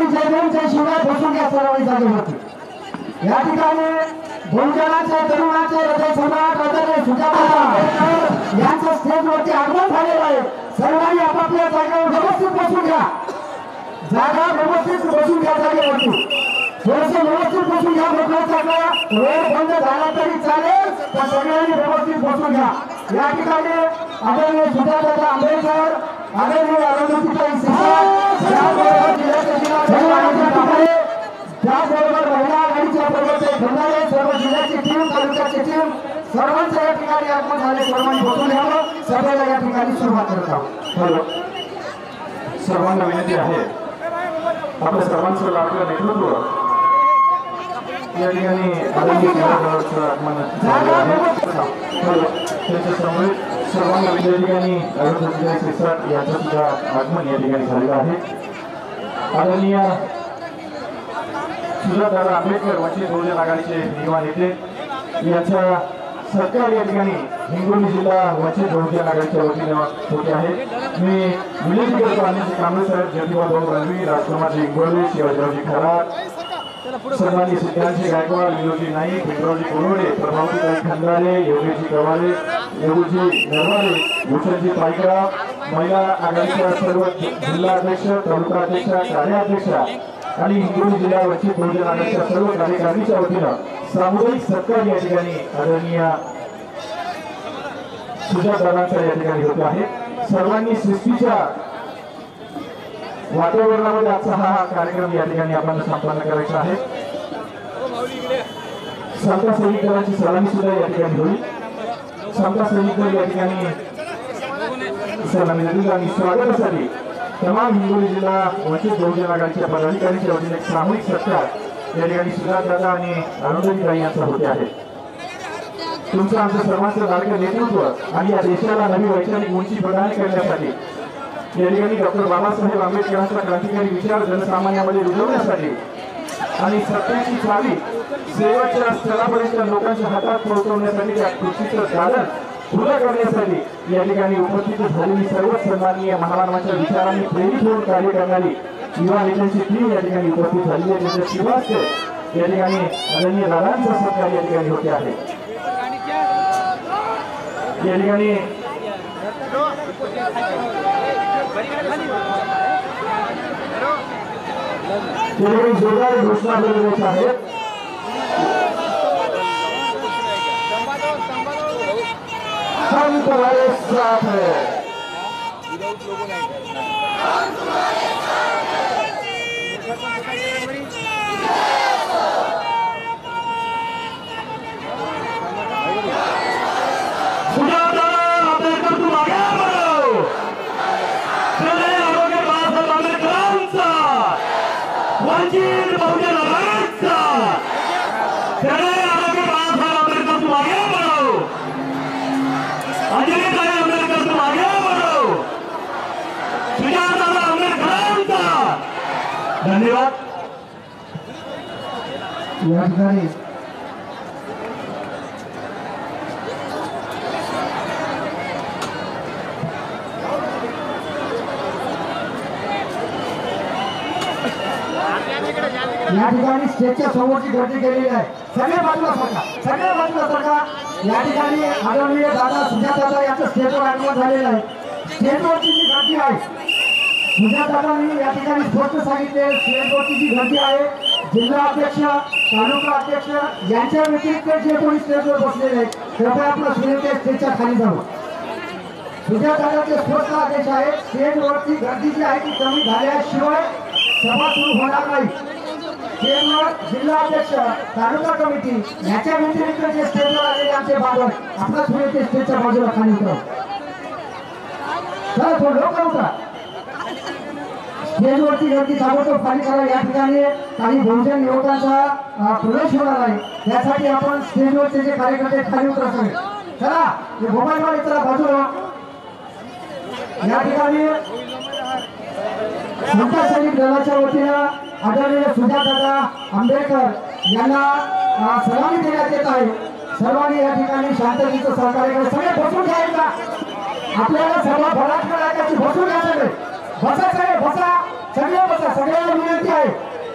ठिकाणी जय भीम जय शिवराय बसून घ्या सर्वांनी जागेवरती। या ठिकाणी बहुजनाचे तरुणाचे हृदय सम्राट आदरणीय सुजाता आंबेडकर यांच्या स्टेजवरती आगमन झालेलं आहे। सर्वांनी आपापल्या जागेवर व्यवस्थित बसून घ्या, जागा व्यवस्थित बसून घ्या जागेवरती, थोडंसं व्यवस्थित बसून घ्या। लोकांचा वेळ बंद झाला तरी चालेल पण सगळ्यांनी व्यवस्थित बसून घ्या। या ठिकाणी आदरणीय सुजाता आंबेडकर आदरणीय अरुंधतीताई शिरसाट त्याचबरोबर महिला आघाडीच्या प्रवक्ते खंडाळे सर्व जिल्ह्याची टीम तालुक्याची टीम सर्वांच्या या ठिकाणी आगमन झाले। सर्वांनी बसून घ्यावं, सभेला या ठिकाणी सुरुवात करत आहोत। सर्वांना विनंती आहे आपल्या सर्वांचं लाभलं नेतृत्व या ठिकाणी त्यांच्यासमोर सर्वांना या ठिकाणी अरुंधतीताई शिरसाट यांचं सुद्धा आगमन या ठिकाणी झालेलं आहे। आदरणीय सुजाता आंबेडकर वंचित बहुजन आघाडीचे युवा नेते यांचा सत्कार या ठिकाणी हिंगोली जिल्हा वंचित बहुजन आघाडीच्या वतीने होते आहे। मी विनंती करतो अनिल कांबळे साहेब, ज्योतिबाभाऊ रणवी, राजकुमार इंगोले, शिवाजीरावजी खरात, सन्माननीय सिद्धांतजी गायकवाड, विनोदजी नाईक, विक्रांतजी कोरोडे, प्रभावतीताई खंडाळे, योगेशजी गवारे, योगजी नरवारे, भूषणजी पायकराव, महिला आघाडीच्या सर्व जिल्हा अध्यक्ष, तालुका अध्यक्ष, कार्याध्यक्ष आणि हिंगोली जिल्हा वंचित बहुजन आघाडीच्या सर्व कार्यकारिणीच्या वतीनं सामुदायिक सत्कार या ठिकाणी आदरणीय सुजातांचा या ठिकाणी होत आहे। सर्वांनी शिस्तीच्या वातावरणामध्ये आजचा हा कार्यक्रम या ठिकाणी आपण संपन्न करायचा आहे। समता सैनिक दलाची सलामी सुद्धा या ठिकाणी होईल। समता सैनिक दल या ठिकाणी सलामी देतील आणि स्वागतासाठी तमाम हिंगोली जिल्हा वंचित बहुजन आघाडीच्या पदाधिकाऱ्यांच्या वतीने सामूहिक सत्कार या ठिकाणी सुजाता आणि अरुंधतीताई यांचा होते आहे। तुमचं आमचं सर्वांचं लाडकं नेतृत्व आणि या देशाला नवी वैचारिक उंची प्रदान करण्यासाठी या ठिकाणी डॉक्टर बाबासाहेब आंबेडकरांचा क्रांतिकारी विचार जनसामान्यामध्ये रुजवण्यासाठी आणि सत्तेची चावी सेवेच्या स्तरापर्यंत लोकांच्या हातात पोहोचवण्यासाठी त्या खुर्चीचं दालन खुलं करण्यासाठी या ठिकाणी उपस्थित झालेली सर्व सन्माननीय महामानवांच्या विचारांनी प्रेरित होऊन कार्य करणारी युवा नेत्यांची टीम या ठिकाणी उपस्थित झाली आहे। त्यांच्या शिवास या ठिकाणी आदरणीय दादांचा सत्कार या ठिकाणी होते आहे। या ठिकाणी जोरदार घोषणा दिल्या आहेत। हम तुम्हारे साथ हैं, हम तुम्हारे साथ हैं। सुजाता आंबेडकर तुम आगे बढ़ो, खड़े होके बाबा आंबेडकरांचा वंचित बहुजन आघाडीचा खड़े होके बाबा आंबेडकर तुम आगे बढ़ो, अजयताई आंबेडकर तुम आगे बढ़ो, सुजाता आंबेडकरांचा धन्यवाद। या ठिकाणी स्टेजच्या समोरची गर्दी केलेली आहे। सगळ्या बाजूला सरका, सगळ्या बाजूला सरका। या ठिकाणी आदरणीय दादा सुजाता यांचं स्टेजवर आगमन झालेलं आहे। स्टेजवरची जी गर्दी आहे सुजातांनी या ठिकाणी स्पष्ट सांगितले, स्टेजवरची जी गर्दी आहे जिल्हा अध्यक्ष तालुका अध्यक्ष यांच्या व्यतिरिक्त जे कोणी स्टेजवर बसलेले आहेत कृपया आपलं सुनेते स्टेजच्या खाली जावं। सुजाताचे स्पष्ट आदेश आहे, स्टेजवरची गर्दी जी आहे ती कमी झाल्याशिवाय सभा सुरू होणार नाही। स्टेजवर जिल्हा अध्यक्ष तालुका कमिटी याच्या व्यतिरिक्त जे स्टेजवर आलेले आमचे बांधव आपला सुनेते स्टेजच्या बाजूला खाली उतरा। चला थोडं लवकर उतरा। स्टेजवरती गर्दी ताबडतोब खाली करा। या ठिकाणी काही बहुजन युवकांचा प्रवेश होणार आहे, त्यासाठी आपण स्टेजवरचे जे कार्यकर्ते खाली उतरा सगळे। चला हे मोबाईलवर इतरा बाजूला। या ठिकाणी समता सैनिक दलाच्या वतीनं आदरणीय सुजाता आंबेडकर यांना सलामी देण्यात येत आहे। सर्वांनी या ठिकाणी शांततेचं सहकार्य करा। सगळे बसून घ्यायचा, आपल्याला सभा भरात करायची, बसून घ्या सगळे, बसा सगळे बसा। सगळे बसा, सगळ्यांना विनंती आहे।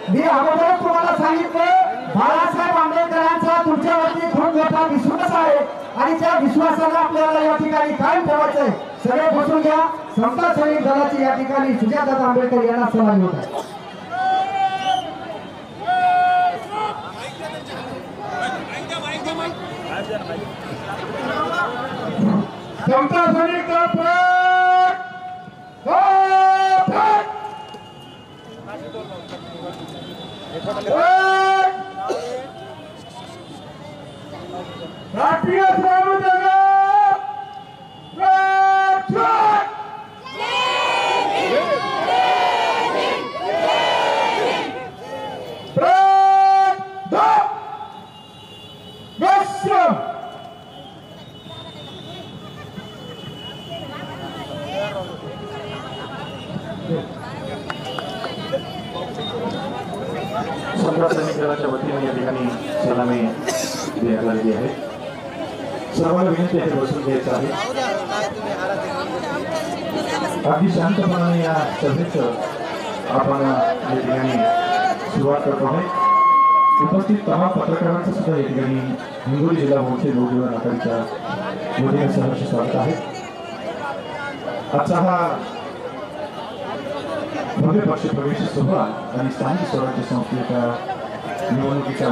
मी अगोदरच तुम्हाला सांगितलं बाळासाहेब आंबेडकरांचा तुमच्यावरती खूप मोठा विश्वास आहे आणि त्या विश्वासाला आपल्याला या ठिकाणी कायम ठेवायचं आहे। सगळे बसून घ्या। समता सैनिक दलाची या ठिकाणी सुजाता आंबेडकर यांना सलामी होत आहे। समता सैनिक दल राष्ट्रीय स्वामी समता सैनिक दलाच्या वतीने या ठिकाणी सलामी देण्यात आलेली आहे। सर्वांना विनंती आहे बसून घ्यायचं आहे। अगदी शांतपणाने या सभेचं आपण या ठिकाणी सुरुवात करतो आहे। उपस्थित तमाम पत्रकारांचं सुद्धा या ठिकाणी हिंगोली जिल्हा मोर्चे बहुजन आघाडीच्या वतीने सहर्ष स्वागत आहे। आजचा हा भव्य पक्ष प्रवेश सोहळा आणि स्थानिक स्वराज्य संस्थेच्या निवडणुकीच्या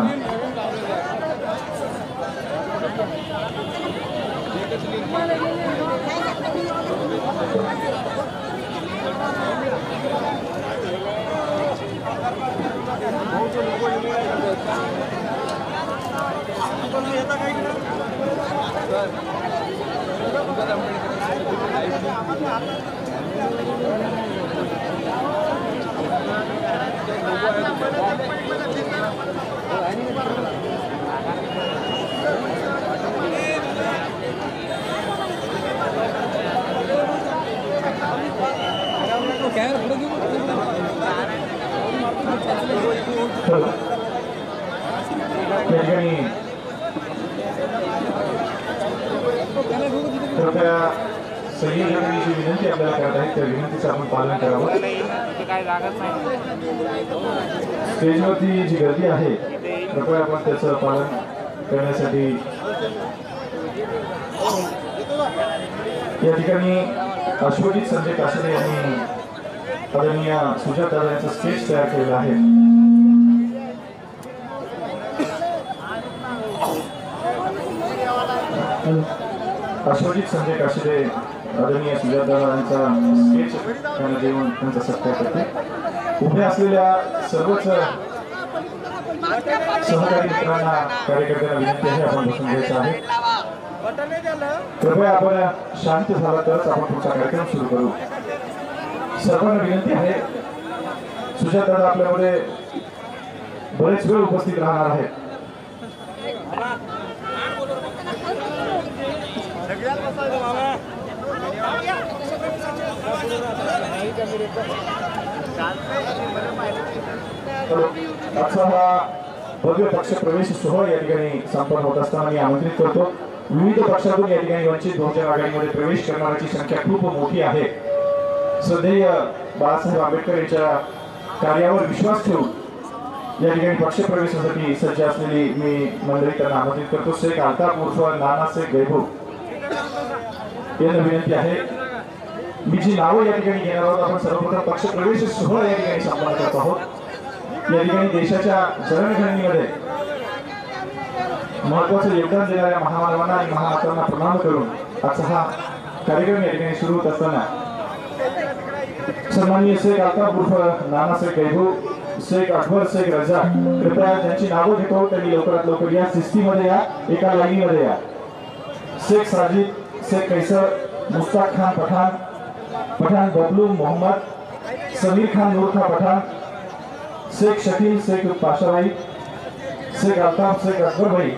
कृपया संयोजकांची विनंती आपल्याला करत आहे त्या विनंतीचं आपण पालन करावं। स्टेजवरती जी गर्दी आहे कृपया आपण त्याचं पालन करण्यासाठी या ठिकाणी अश्वजित संजय कासरे यांनी आदरणीय सुजाता यांचं स्टेज तयार केलेलं आहे। अश्वजित संजय कासरे आदरणीय सुजाता यांचा स्केच त्यांना देऊन त्यांचा सत्कार करते। उभे असलेल्या सर्वच सहकारी मित्रांना कार्यकर्त्यांना विनंती आहे आपण बसून घ्यायचं आहे। कृपया आपण शांत झाला तरच आपण पुढचा कार्यक्रम सुरू करू। सर्वांना विनंती आहे सुजाता आपल्यामध्ये बरेच वेळ उपस्थित राहणार आहेत। आजचा हा भव्य पक्ष प्रवेश सोहळा या ठिकाणी संपन्न होत असताना मी आमंत्रित करतो विविध पक्षातून या ठिकाणी वंचित बहुजन आघाडीमध्ये प्रवेश करणाऱ्यांची संख्या खूप मोठी आहे। श्रद्धेय बाळासाहेब आंबेडकर यांच्या कार्यावर विश्वास ठेवून या ठिकाणी पक्ष प्रवेशासाठी सज्ज असलेली मी मंडळी त्यांना आमंत्रित करतो। शेख अल्ताफ उर्फ नाना शेख गैबू यांना विनंती आहे। मी जी नावं या ठिकाणी घेणार आहोत आपण सर्वप्रथम पक्ष प्रवेश सोहळा या ठिकाणी संपन्न करत आहोत। या ठिकाणी देशाच्या जडणघडणीमध्ये महत्वाचं योगदान देणाऱ्या महामानवांना आणि महामातांना प्रणाम करून आजचा हा कार्यक्रम या ठिकाणी सुरू होत असताना सन्माननीय शेख अल्ताफ उर्फ नाना शेख गैबू, शेख अकबर शेख रजा कृपया ज्यांची नावं घेतो त्यांनी लवकरात लवकर या सिस्टीमध्ये या, एका लाईनीमध्ये या। शेख साजिद, शेख कैसर, मुस्ताक खान पठान, पठान बबलू मोहम्मद, समीर खान नूर खान पठान, शेख शकील शेख पाशाभाई, शेख अल्ताफ शेख अकबर भाई,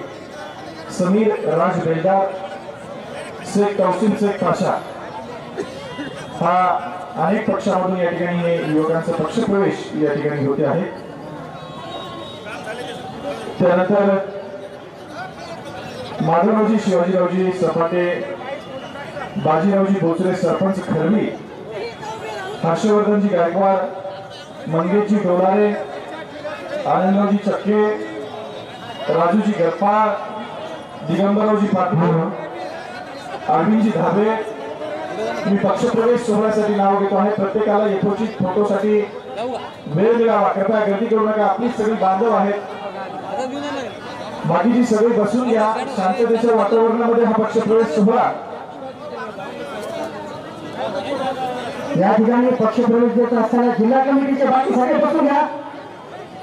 समीर राज बेलदार, शेख तौसीम शेख पाशा। हा अनेक पक्षामधून या ठिकाणी हे युवकांचा पक्ष प्रवेश या ठिकाणी होते आहे। त्यानंतर माधवरावजी शिवाजीरावजी सपाटे, बाजीरावजी बोचरे सरपंच खरवी, हर्षवर्धनजी गायकवाड, मंगेशजी डोलारे, आनंदरावजी चक्के, राजूजी गरपाळ, दिगंबररावजी पाटील, अरविंदजी धाबे. मी पक्षप्रवेश सोहळ्यासाठी नाव घेतो आहे. प्रत्येकाला यथोचित फोटोसाठी वेळ मिळावा. कृपया गर्दी करू नका. आपली सगळी बांधव आहेत. बाकीची सगळी बसून घ्या. शांततेच्या वातावरणामध्ये हा पक्षप्रवेश सोहळा. या ठिकाणी पक्षप्रवेश देत असताना जिल्हा कमिटीचे बाकी सगळे बसून घ्या.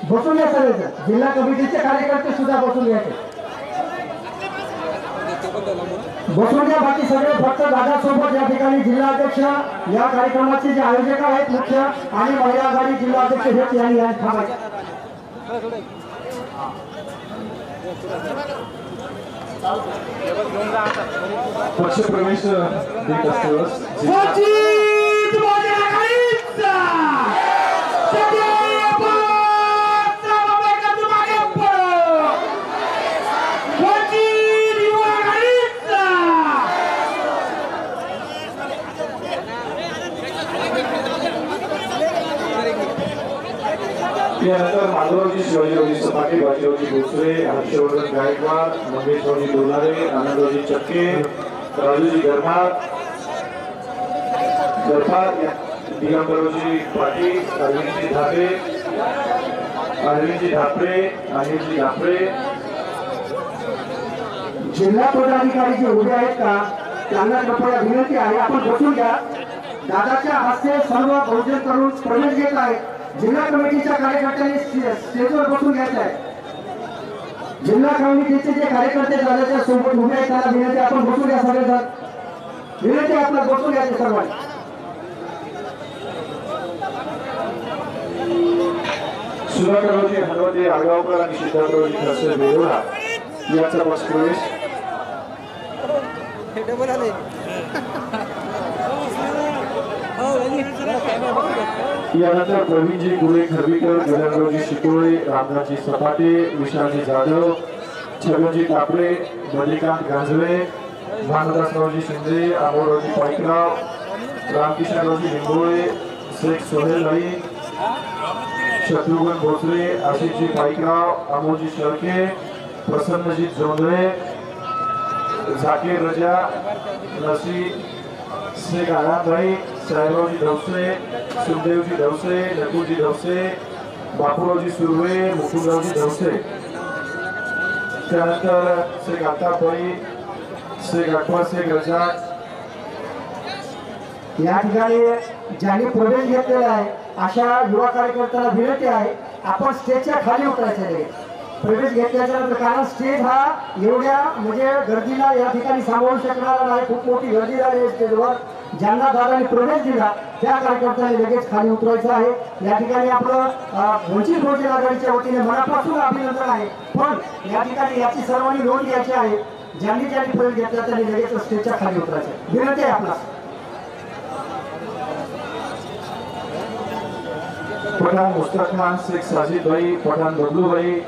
बसून घ्या सगळे. जिल्हा कमिटीचे कार्यकर्ते सुद्धा बसून घ्यायचे. बसून घ्या बाकी सगळे. फक्त दादासोबत या ठिकाणी जिल्हा अध्यक्ष, या कार्यक्रमाचे जे आयोजक आहेत मुख्य आणि महिला आघाडी जिल्हा अध्यक्ष हेच यांनी थांबायचे. पक्षप्रवेश देत असताना त्यानंतर माधवरावजी शिवाजीरावजी सपाटे, बाजीरावजी भोसले, हर्षवर्धन गायकवाड, मंगेशरावजी डोलारे, आनंदरावजी चक्के, राजूजी गरपाळ, दिगंबररावजी पाटील, अरविंदजी धाबे, अनिलजी धापरे. जिल्हा पदाधिकारी जे उभे आहेत का त्यांना कृपया विनंती आहे आपण बसून घ्या. दादाच्या हस्ते सर्व भोजन करून प्रवेश घेत आहे. जिल्हा कमिटीच्या कार्यकर्त्यांनी स्टेजवर बसून घ्यायचं आहे. जिल्हा कमिटीचे जे कार्यकर्ते दादाच्या सोबत उभे आहेत त्यांना विनंती आपण बसून घ्या. सगळेजण विनंती आपल्याला बसून घ्यायचे सर्वांनी. सुधाकररावजी हनुमते आळगावकर आणि सिद्धार्थरावजी खडसे बेरोडा यांचा पक्षप्रवेश. यानंतर प्रवीणजी गुळे खरबीकर, गिरणरावजी शितोळे, रामदासजी सपाटे, विशालजी जाधव, छगनजी कापडे, मल्लिकांत गांजवे, भानुदासरावजी शिंदे, अमोलरावजी पाईकराव, रामकिशनरावजी लिंबोळे, शेख सोहेल अली, शत्रुघ्न भोसले, आशिषजी पाईकराव, अमोलजी शेळके, प्रसन्नजी जोंधळे, झाकीर रजा, नसी शेख आनंदभाई, साहेबरावजी धवसे, सुखदेवजी धवसे, नकुलजी धवसे, बापूरावजी सुर्वे, मुकुंदरावजी धवसे. त्यानंतर शेख अल्ताफभाई, शेख अकबर, शेख रजाक. या ठिकाणी ज्यांनी प्रवेश घेतलेला आहे अशा युवा कार्यकर्त्यांना विनंती आहे आपण स्टेजच्या खाली उतरायचे. प्रवेश घेतल्याच्या नंतर कारण स्टेज हा एवढ्या म्हणजे गर्दीला या ठिकाणी सामावू शकणारा नाही. खूप मोठी गर्दी झाली स्टेजवर. ज्यांना दादांनी प्रवेश दिला त्या कार्यकर्त्यांनी लगेच खाली उतरायचं आहे. या ठिकाणी आपलं वंचित बहुजन आघाडीच्या वतीने मनापासून अभिनंदन आहे. पण या ठिकाणी याची सर्वांनी नोंद घ्यायची आहे. ज्यांनी प्रवेश घेतला त्यांनी लगेच स्टेजच्या खाली उतरायचं विनंती आहे आपला. पठाण मुस्तक खान, शेख साजिद भाई, पठाण बबलू भाई.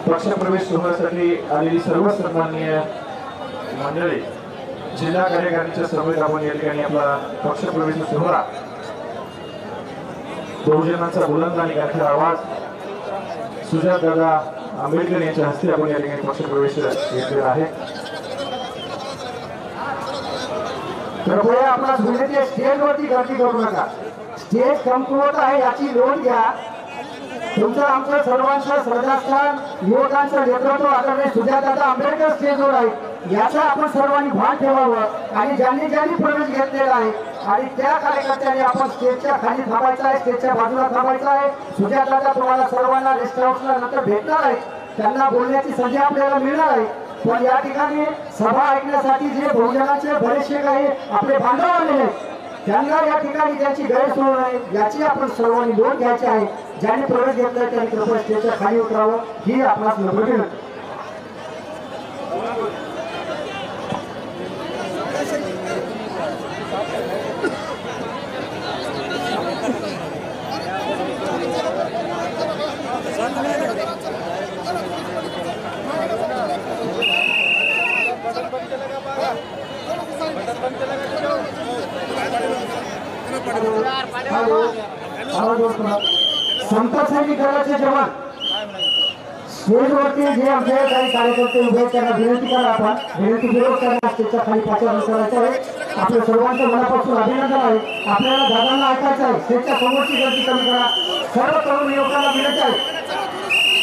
पक्षप्रवेश सोहळ्यासाठी आलेली सर्व सन्माननीय मंडळी, जिल्हा कार्यकारिणीच्या सभेत आपण या ठिकाणी आपला पक्षप्रवेश सोहळा बहुजनांचा बुलंद आणि गाठीर आवाज सुजातदादा आंबेडकर यांच्या हस्ते आपण या ठिकाणी पक्षप्रवेश घेतलेला आहे. कृपया आपणास विनंती आहे स्टेजवरती गर्दी करू नका. स्टेज कमकुवत आहे याची नोंद घ्या. तुमचं आमचं सर्वांचं श्रद्धास्थान युवकांचं नेतृत्व आदरणीय सुजातदादा आंबेडकर स्टेजवर आहे याचा आपण सर्वांनी भान ठेवावं. आणि ज्यांनी प्रवेश घेतलेला आहे आणि त्या कार्यकर्त्यांनी आपण स्टेजच्या खाली थांबायचं आहे, स्टेजच्या बाजूला थांबायचं आहे. सुजातदादा तुम्हाला सर्वांना रेस्ट हाऊसला नंतर भेटणार आहे. त्यांना बोलण्याची संधी आपल्याला मिळणार आहे. पण या ठिकाणी सभा ऐकण्यासाठी जे बहुजनाचे बरेचसे काही आपले बांधव आलेले त्यांना या ठिकाणी त्यांची गैरसोय आहे याची आपण सर्वांनी नोंद घ्यायची आहे. ज्यांनी प्रवेश घेतला त्यांनी कृपया स्टेजच्या खाली उतरावं ही आपणास नम्र विनंती. आवाज संत सैनिक दलाचे जवान स्टेजवरती जे आमचे काही कार्यकर्ते उभे आहेत त्यांना विनंती करा, आपण विनंतीपूर्वक त्यांना स्टेजच्या खाली पाचारण करायचं आहे. आपल्या सर्वांचं मनापासून अभिनंदन आहे. आपल्याला दादांना ऐकायचं आहे. स्टेजच्या समोरची गर्दी कमी करा. सर्व तरुण युवकांना विनंती आहे,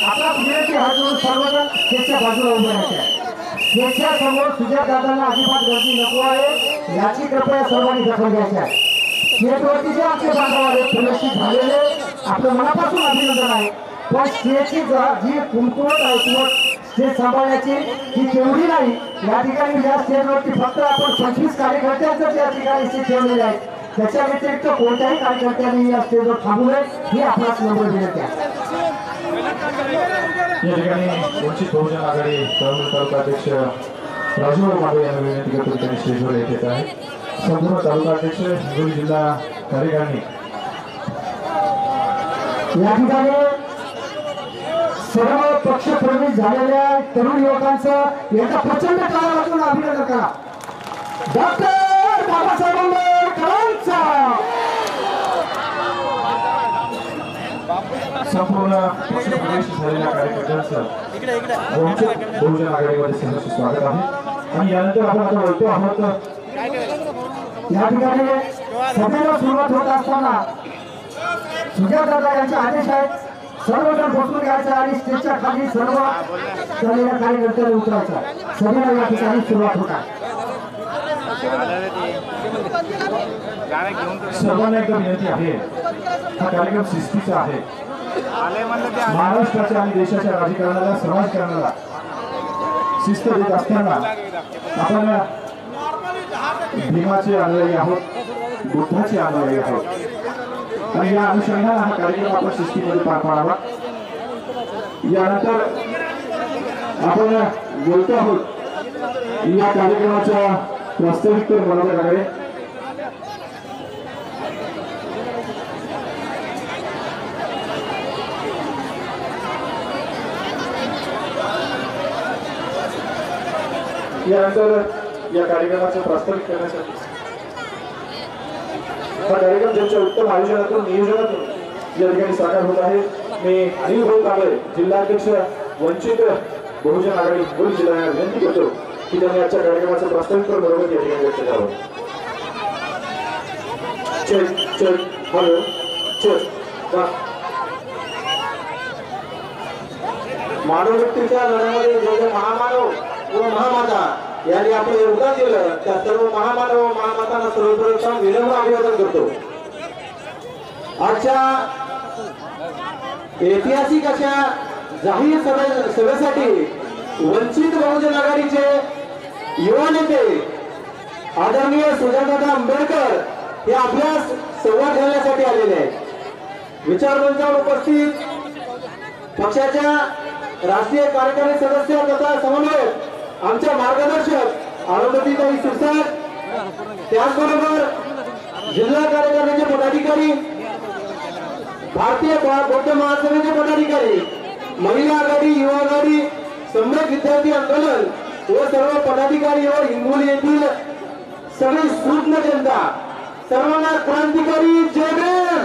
आपला विनंती हात जोडून सर्वजण स्टेजच्या बाजूला उभे राहायचे आहे. स्टेजच्या समोर सुजात दादांना अजिबात गर्दी नको आहे, याची कृपया सर्वांनी दखल घ्यायची आहे. स्टेजवरती जे आमचे बांधव आहेत प्रदर्शित झालेले आपलं मनापासून अभिनंदन आहे. पण स्टेजची जी कुंकवत आहे किंवा स्टेज सांभाळण्याची ही तेवढी नाही. या ठिकाणी या स्टेजवरती फक्त आपण 25 कार्यकर्त्यांचं या ठिकाणी स्टेज ठेवलेले आहे. त्याच्या व्यतिरिक्त कोणत्याही कार्यकर्त्यांनी या स्टेजवर थांबू नये ही आपणास नम्र विनंती आहे. या ठिकाणी वंचित बहुजन आघाडी तालुका अध्यक्ष राजू माधव यांना विनंती करतो, त्यांनी स्टेजवर येत आहे. संपूर्ण तालुका अध्यक्ष हिंगोली जिल्हा कार्यकारिणी या ठिकाणी सर्व पक्ष प्रवेश झालेल्या तरुण युवकांचं एकदा प्रचंड टाळ्या वाजवून अभिनंदन करा. डॉक्टर बाबासाहेब आंबेडकरांचा संपूर्ण पक्ष प्रवेश झालेल्या कार्यकर्त्यांचं वंचित बहुजन आघाडीमध्ये सहर्ष स्वागत आहे. आणि यानंतर आपण आता बोलतो आहोत या ठिकाणी सभेला सुरुवात होत असताना सुजात दादा यांचे आदेश आहेत, सर्वजण बसून घ्यायचं आणि स्टेजच्या खाली सर्व झालेल्या कार्यकर्त्यांना उतरायचं. सभेला या ठिकाणी सुरुवात होत आहे. सर्वांना एकदा विनंती आहे, हा कार्यक्रम शिस्तीचा आहे. महाराष्ट्राच्या आणि देशाच्या राजकारणाला समाजकारणाला शिस्त देत असताना आपण भीमाचे अनुयायी आहोत, बुद्धाचे अनुयायी आहोत आणि या अनुषंगाने हा कार्यक्रम आपण शिस्तीमध्ये पार पाडावा. यानंतर आपण बोलतो आहोत या कार्यक्रमाच्या वास्तविक मनोगताकडे. यानंतर या कार्यक्रमाचे प्रास्ताविक करण्यासाठी हा कार्यक्रम त्यांच्या उत्तम आयोजनातून नियोजनातून या ठिकाणी साकार होत आहे. मी अनिल भाऊ कांबळे जिल्हाध्यक्ष वंचित बहुजन आघाडी हिंगोली जिल्ह्याला विनंती करतो की त्यांनी आजच्या कार्यक्रमाचं प्रास्ताविक बरोबर या ठिकाणी व्यक्त करावं. हॅलो मानवमुक्तीच्या लढ्यामध्ये जे जे महामानव व महामाता यांनी आपण योगदान दिलं त्या सर्व महामानव व महामातांना सर्वप्रथम विनम्र अभिवादन करतो. आजच्या ऐतिहासिक अशा जाहीर सभेसाठी वंचित बहुजन आघाडीचे युवा नेते आदरणीय सुजातदादा आंबेडकर हे आपल्या संवाद घालण्यासाठी आलेले आहेत. विचारमंचावर उपस्थित पक्षाच्या राष्ट्रीय कार्यकारी सदस्य तथा समन्वयक आमच्या मार्गदर्शक आनंदीताई सिरसाट, त्याचबरोबर जिल्हा कार्यकारिणीचे पदाधिकारी, भारतीय बौद्ध महासभेचे पदाधिकारी, महिला आघाडी, युवा आघाडी, सम्यक विद्यार्थी आंदोलन व सर्व पदाधिकारी व हिंगोली येथील सगळी सूक्ष्म जनता, सर्वांना क्रांतिकारी जय भीम.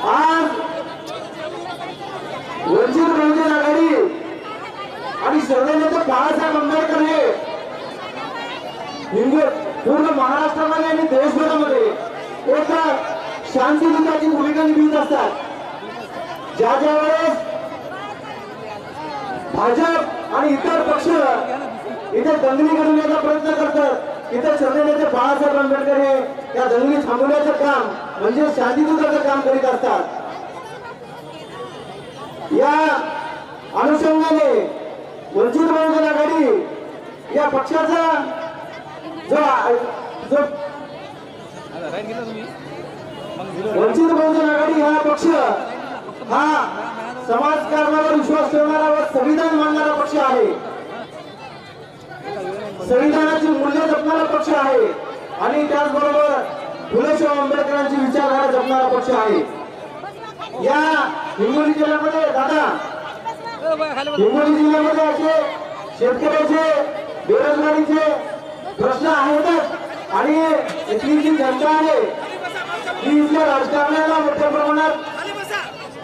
आज वंचित बहुजन आघाडी आणि सर्वनेते बाळासाहेब आंबेडकर हे पूर्ण महाराष्ट्रामध्ये आणि देशभरामध्ये एक शांतीदूताची भूमिका निभावत असतात. ज्या ज्या वेळेस भाजप आणि इतर पक्ष इथे दंगली करण्याचा प्रयत्न करतात, इथे सर्वनेते बाळासाहेब आंबेडकर हे या दंगली थांबवण्याचं काम म्हणजे शांतीदूताचं काम करीत असतात. या अनुषंगाने वंचित बहुजन आघाडी या पक्षाचा जो वंचित बहुजन आघाडी हा पक्ष हा समाजकारणावर विश्वास ठेवणारा व संविधान मानणारा पक्ष आहे. संविधानाची मूल्य जपणारा पक्ष आहे आणि त्याचबरोबर फुले शाहू आंबेडकरांची विचारधारा जपणारा पक्ष आहे. या हिंगोली जिल्ह्यामध्ये दादा हिंगोली जिल्ह्यामध्ये असे शेतकऱ्याचे बेरोजगारीचे प्रश्न आहेतच आणि इथली जी जनता आहे ही इथल्या राजकारणाला मोठ्या प्रमाणात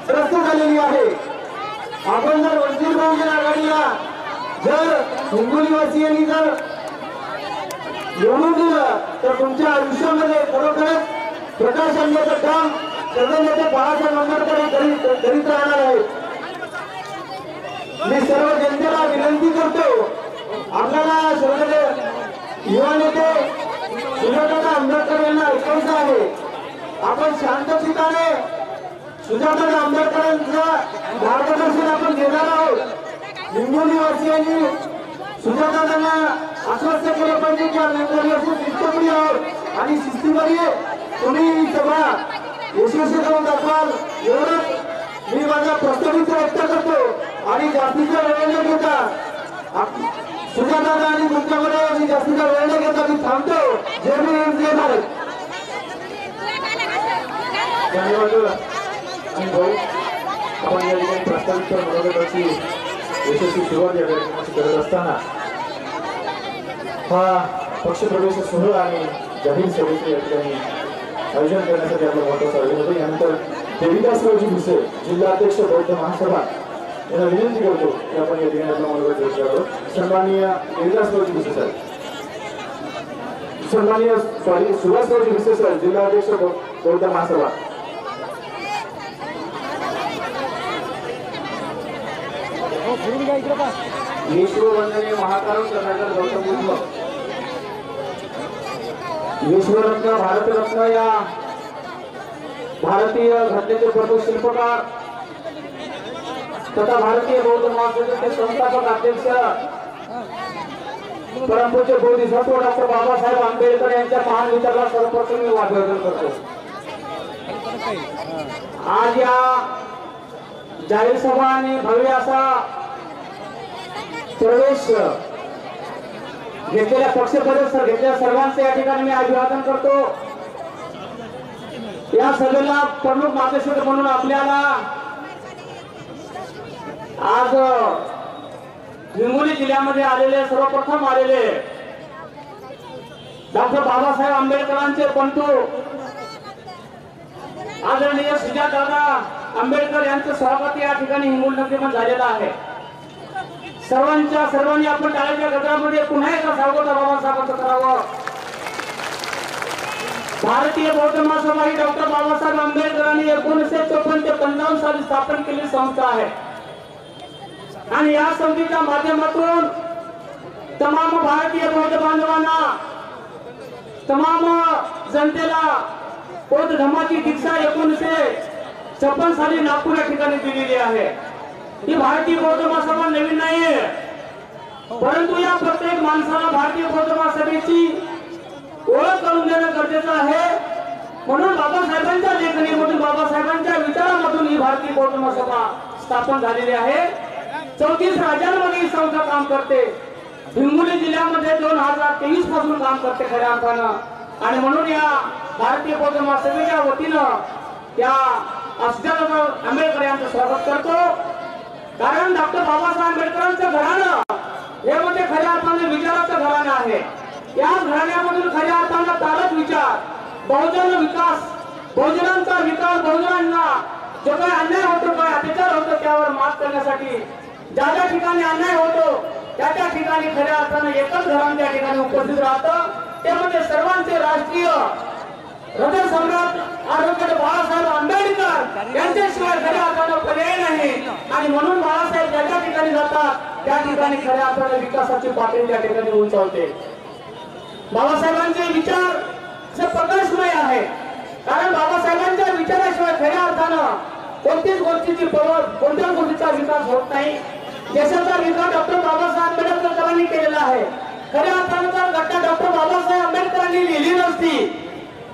त्रस्त झालेली आहे. आपण जर वंचित बहुजन आघाडीला जर हिंगोलीवासियांनी जर निवडून दिलं तर तुमच्या आयुष्यामध्ये खरोखरच प्रकाश आणण्याचं काम सर्वनेते बाळासाहेब आंबेडकर करीत राहणार आहेत. मी सर्व जनतेला विनंती करतो, आपल्याला सर्व युवा नेते सुजाता आंबेडकर यांना ऐकायचं आहे. आपण शांत ठिकाणे सुजाता आंबेडकरांचं मार्गदर्शन आपण घेणार आहोत. हिंगोलीवासियांनी सुजातांना आश्वस्त केलं पाहिजे की आम्ही शिस्तप्रिय आहोत आणि शिस्तीमध्ये तुम्ही ही सभा यशस्वी करून दाखवाल एवढंच मी माझा प्रस्तावित व्यक्त करतो. आणि जास्तीचा वेळ न घेता सुजाता आणि तुमच्यामध्ये मी जास्तीचा वेळ न घेता मी थांबतो. जय भीम जय भारत. धन्यवाद. आणि भाऊ आपण या ठिकाणी प्रस्तावित मनोगताची यशस्वी सुरुवात या कार्यक्रमाची करत असताना हा पक्षप्रवेश सोहळा आणि जाहीर सभेचे या ठिकाणी आयोजन करण्यासाठी आपला महत्वाचा आयोजन होतं. यानंतर देविदासरावजी भुसे जिल्हा अध्यक्ष बौद्ध महासभा यांना विनंती करतो की आपण या ठिकाणी आपला मनोगत व्यक्त करावं. सन्माननीय देविदासरावजी भुसे सर, सन्माननीय सुभाषरावजी भुसे सर जिल्हा अध्यक्ष बौद्ध महासभा. विश्ववंदनीय महाकारुण कर्नाटक गौतम बुद्ध, विश्वरत्न भारतरत्न या भारतीय घटनेचे प्रमुख शिल्पकार तथा भारतीय बौद्ध महासभेचे संस्थापक अध्यक्ष परमपूज्य बोधिसत्व डॉक्टर बाबासाहेब आंबेडकर यांच्या महान विचाराला सर्वप्रथम मी अभिवादन करतो. आज या जाहीर सभा आणि भव्य असा प्रवेश घेतलेल्या पक्षप्रवेश घेतलेल्या सर्वांचे या ठिकाणी मी अभिवादन करतो. या सभेला प्रमुख मार्गदर्शक म्हणून आपल्याला आज हिंगोली जिल्ह्यामध्ये आलेले सर्वप्रथम आलेले डॉक्टर बाबासाहेब आंबेडकरांचे पंतू आदरणीय सुजातादादा आंबेडकर यांचं स्वागत या ठिकाणी हिंगोली नगरीमध्ये झालेलं आहे. सर्वांनी आपण टाळ्याच्या गजरामध्ये पुन्हा एकदा स्वागत बाबासाहेबांचं करावं. भारतीय बौद्ध महासभा ही डॉक्टर बाबासाहेब आंबेडकरांनी 1954 ते 55 साली स्थापन केलेली संस्था आहे आणि या संस्थेच्या माध्यमातून तमाम भारतीय बौद्ध बांधवांना तमाम जनतेला बौद्ध धर्माची दीक्षा 1956 साली नागपूर या ठिकाणी दिलेली आहे. ही भारतीय बौद्ध महासभा नवीन नाहीये, परंतु या प्रत्येक माणसाला भारतीय बौद्ध महासभेची ओळख करून देणं गरजेचं आहे. म्हणून बाबासाहेबांच्या लेखणीमधून बाबासाहेबांच्या विचारामधून ही भारतीय बौद्ध महासभा स्थापन झालेली आहे. 34 राज्यांमध्ये ही संस्था काम करते. हिंगोली जिल्ह्यामध्ये 2023 पासून काम करते खऱ्या अर्थानं. आणि म्हणून या भारतीय बौद्ध महासभेच्या वतीनं त्या सुजातादादा आंबेडकर यांचं स्वागत करतो. कारण डॉक्टर बाबासाहेब आंबेडकरांचं घराणं हे म्हणजे खऱ्या अर्थाने विचाराचं घराणं आहे. या घराण्यामधून खऱ्या अर्थानं तारक विचार, बहुजन विकास, बहुजनांचा विकास, बहुजनांना जो काही अन्याय होतो, काय अत्याचार होतो त्यावर मात करण्यासाठी ज्या ज्या ठिकाणी अन्याय होतो त्या त्या ठिकाणी खऱ्या अर्थानं एकच घराणं त्या ठिकाणी उपस्थित राहतं. त्यामध्ये सर्वांचे राष्ट्रीय हृदय सम्राट आदरणीय बाळासाहेब आंबेडकर यांच्याशिवाय खऱ्या अर्थानं पर्याय नाही. आणि म्हणून बाळासाहेब ज्या ज्या ठिकाणी जातात त्या ठिकाणी खऱ्या अर्थानं विकासाची पातळी त्या ठिकाणी उंचावते. बाबासाहेबांचे विचार प्रकाशमय आहे. कारण बाबासाहेबांच्या विचाराशिवाय खऱ्या अर्थानं कोणत्याच गोष्टीचा विकास होत नाही. देशाचा विकास डॉक्टर बाबासाहेब आंबेडकरांनी केलेला आहे. खऱ्या अर्थानं घटना डॉक्टर बाबासाहेब आंबेडकरांनी लिहिली नसती,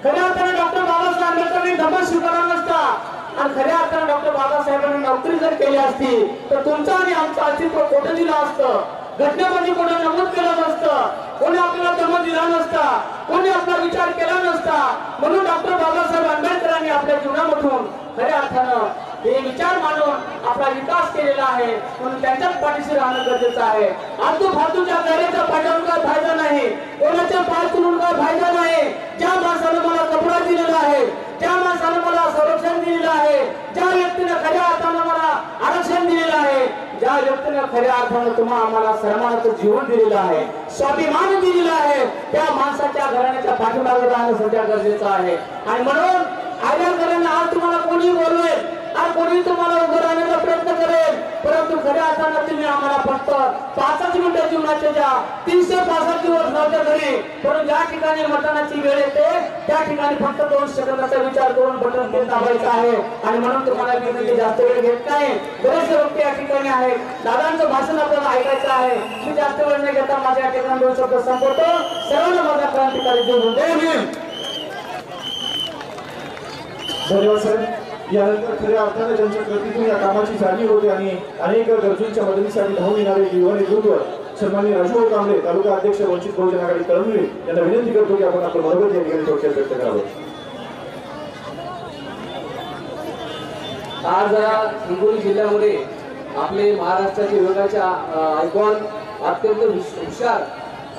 खऱ्या अर्थानं डॉक्टर बाबासाहेब आंबेडकरांनी धर्म स्वीकारला नसता आणि खऱ्या अर्थानं डॉक्टर बाबासाहेबांनी नोकरी जर केली असती तर तुमचं आणि आमचं अस्तित्व कुठं दिलं असतं, घटनेमध्ये कोणी नमूद केलं नसतं, कोणी आपल्याला धर्म दिला नसता, कोणी आपला विचार केला नसता. म्हणून डॉक्टर बाबासाहेब आंबेडकरांनी आपल्या जीवनामधून खऱ्या अर्थानं हे विचार मांडून आपला विकास केलेला आहे, म्हणून त्यांच्याच पाठीशी राहणं गरजेचं आहे. आलतू फालतूच्या गैरेचा पाठवून काय फायदा नाही, कोणाच्या पाय तुडून काय फायदा नाही. ज्या माणसानं मला कपडा दिलेला आहे, ज्या माणसानं मला संरक्षण दिलेलं आहे, ज्या व्यक्तीने खऱ्या अर्थानं मला आरक्षण दिलेलं आहे, ज्या व्यक्तीने खऱ्या अर्थानं तुम्हाला आम्हाला सन्मानाचं जीवन दिलेलं आहे, स्वाभिमान दिलेला आहे, त्या माणसाच्या घराण्याच्या पाठीमागे राहणं सध्या गरजेचं आहे. आणि म्हणून आल्यापर्यंत आज तुम्हाला कोणी बोलवेल, आज कोणी तुम्हाला उभं राहण्याचा प्रयत्न करेल, परंतु खऱ्या अर्थानं तुम्ही आम्हाला फक्त 5 मिनिटं जीवनाच्या ज्या 365 दिवस नव्हत्या घरी, पण ज्या ठिकाणी मतदानाची वेळ येते त्या ठिकाणी फक्त 2 सेकंदाचा विचार करून बटन दाबायचं आहे. आणि म्हणून तुम्हाला मी जास्त वेळ घेत नाही. बरेचसे लोक या ठिकाणी आहेत, दादांचं भाषण आपल्याला ऐकायचं आहे. मी जास्त वेळ न घेता माझ्या या ठिकाणी 2 शब्द संपवतो. सर्वांना माझा क्रांतिकारी दिन जय भीम. धन्यवाद सर. यानंतर खऱ्या अर्थाने त्यांच्या कृतीतून या कामाची जाणीव होते आणि अनेक गरजूंच्या मदतीसाठी धावून येणारे युवा नेतृत्व सन्माननीय राजू कांबळे तालुका अध्यक्ष वंचित बहुजन आघाडी कळमनुरी यांना विनंती करतो की आपण आपलं मनोगत या ठिकाणी थोडक्यात व्यक्त करावं. आज हिंगोली जिल्ह्यामध्ये आपले महाराष्ट्राचे विभागाच्या आयकॉन अत्यंत हुशार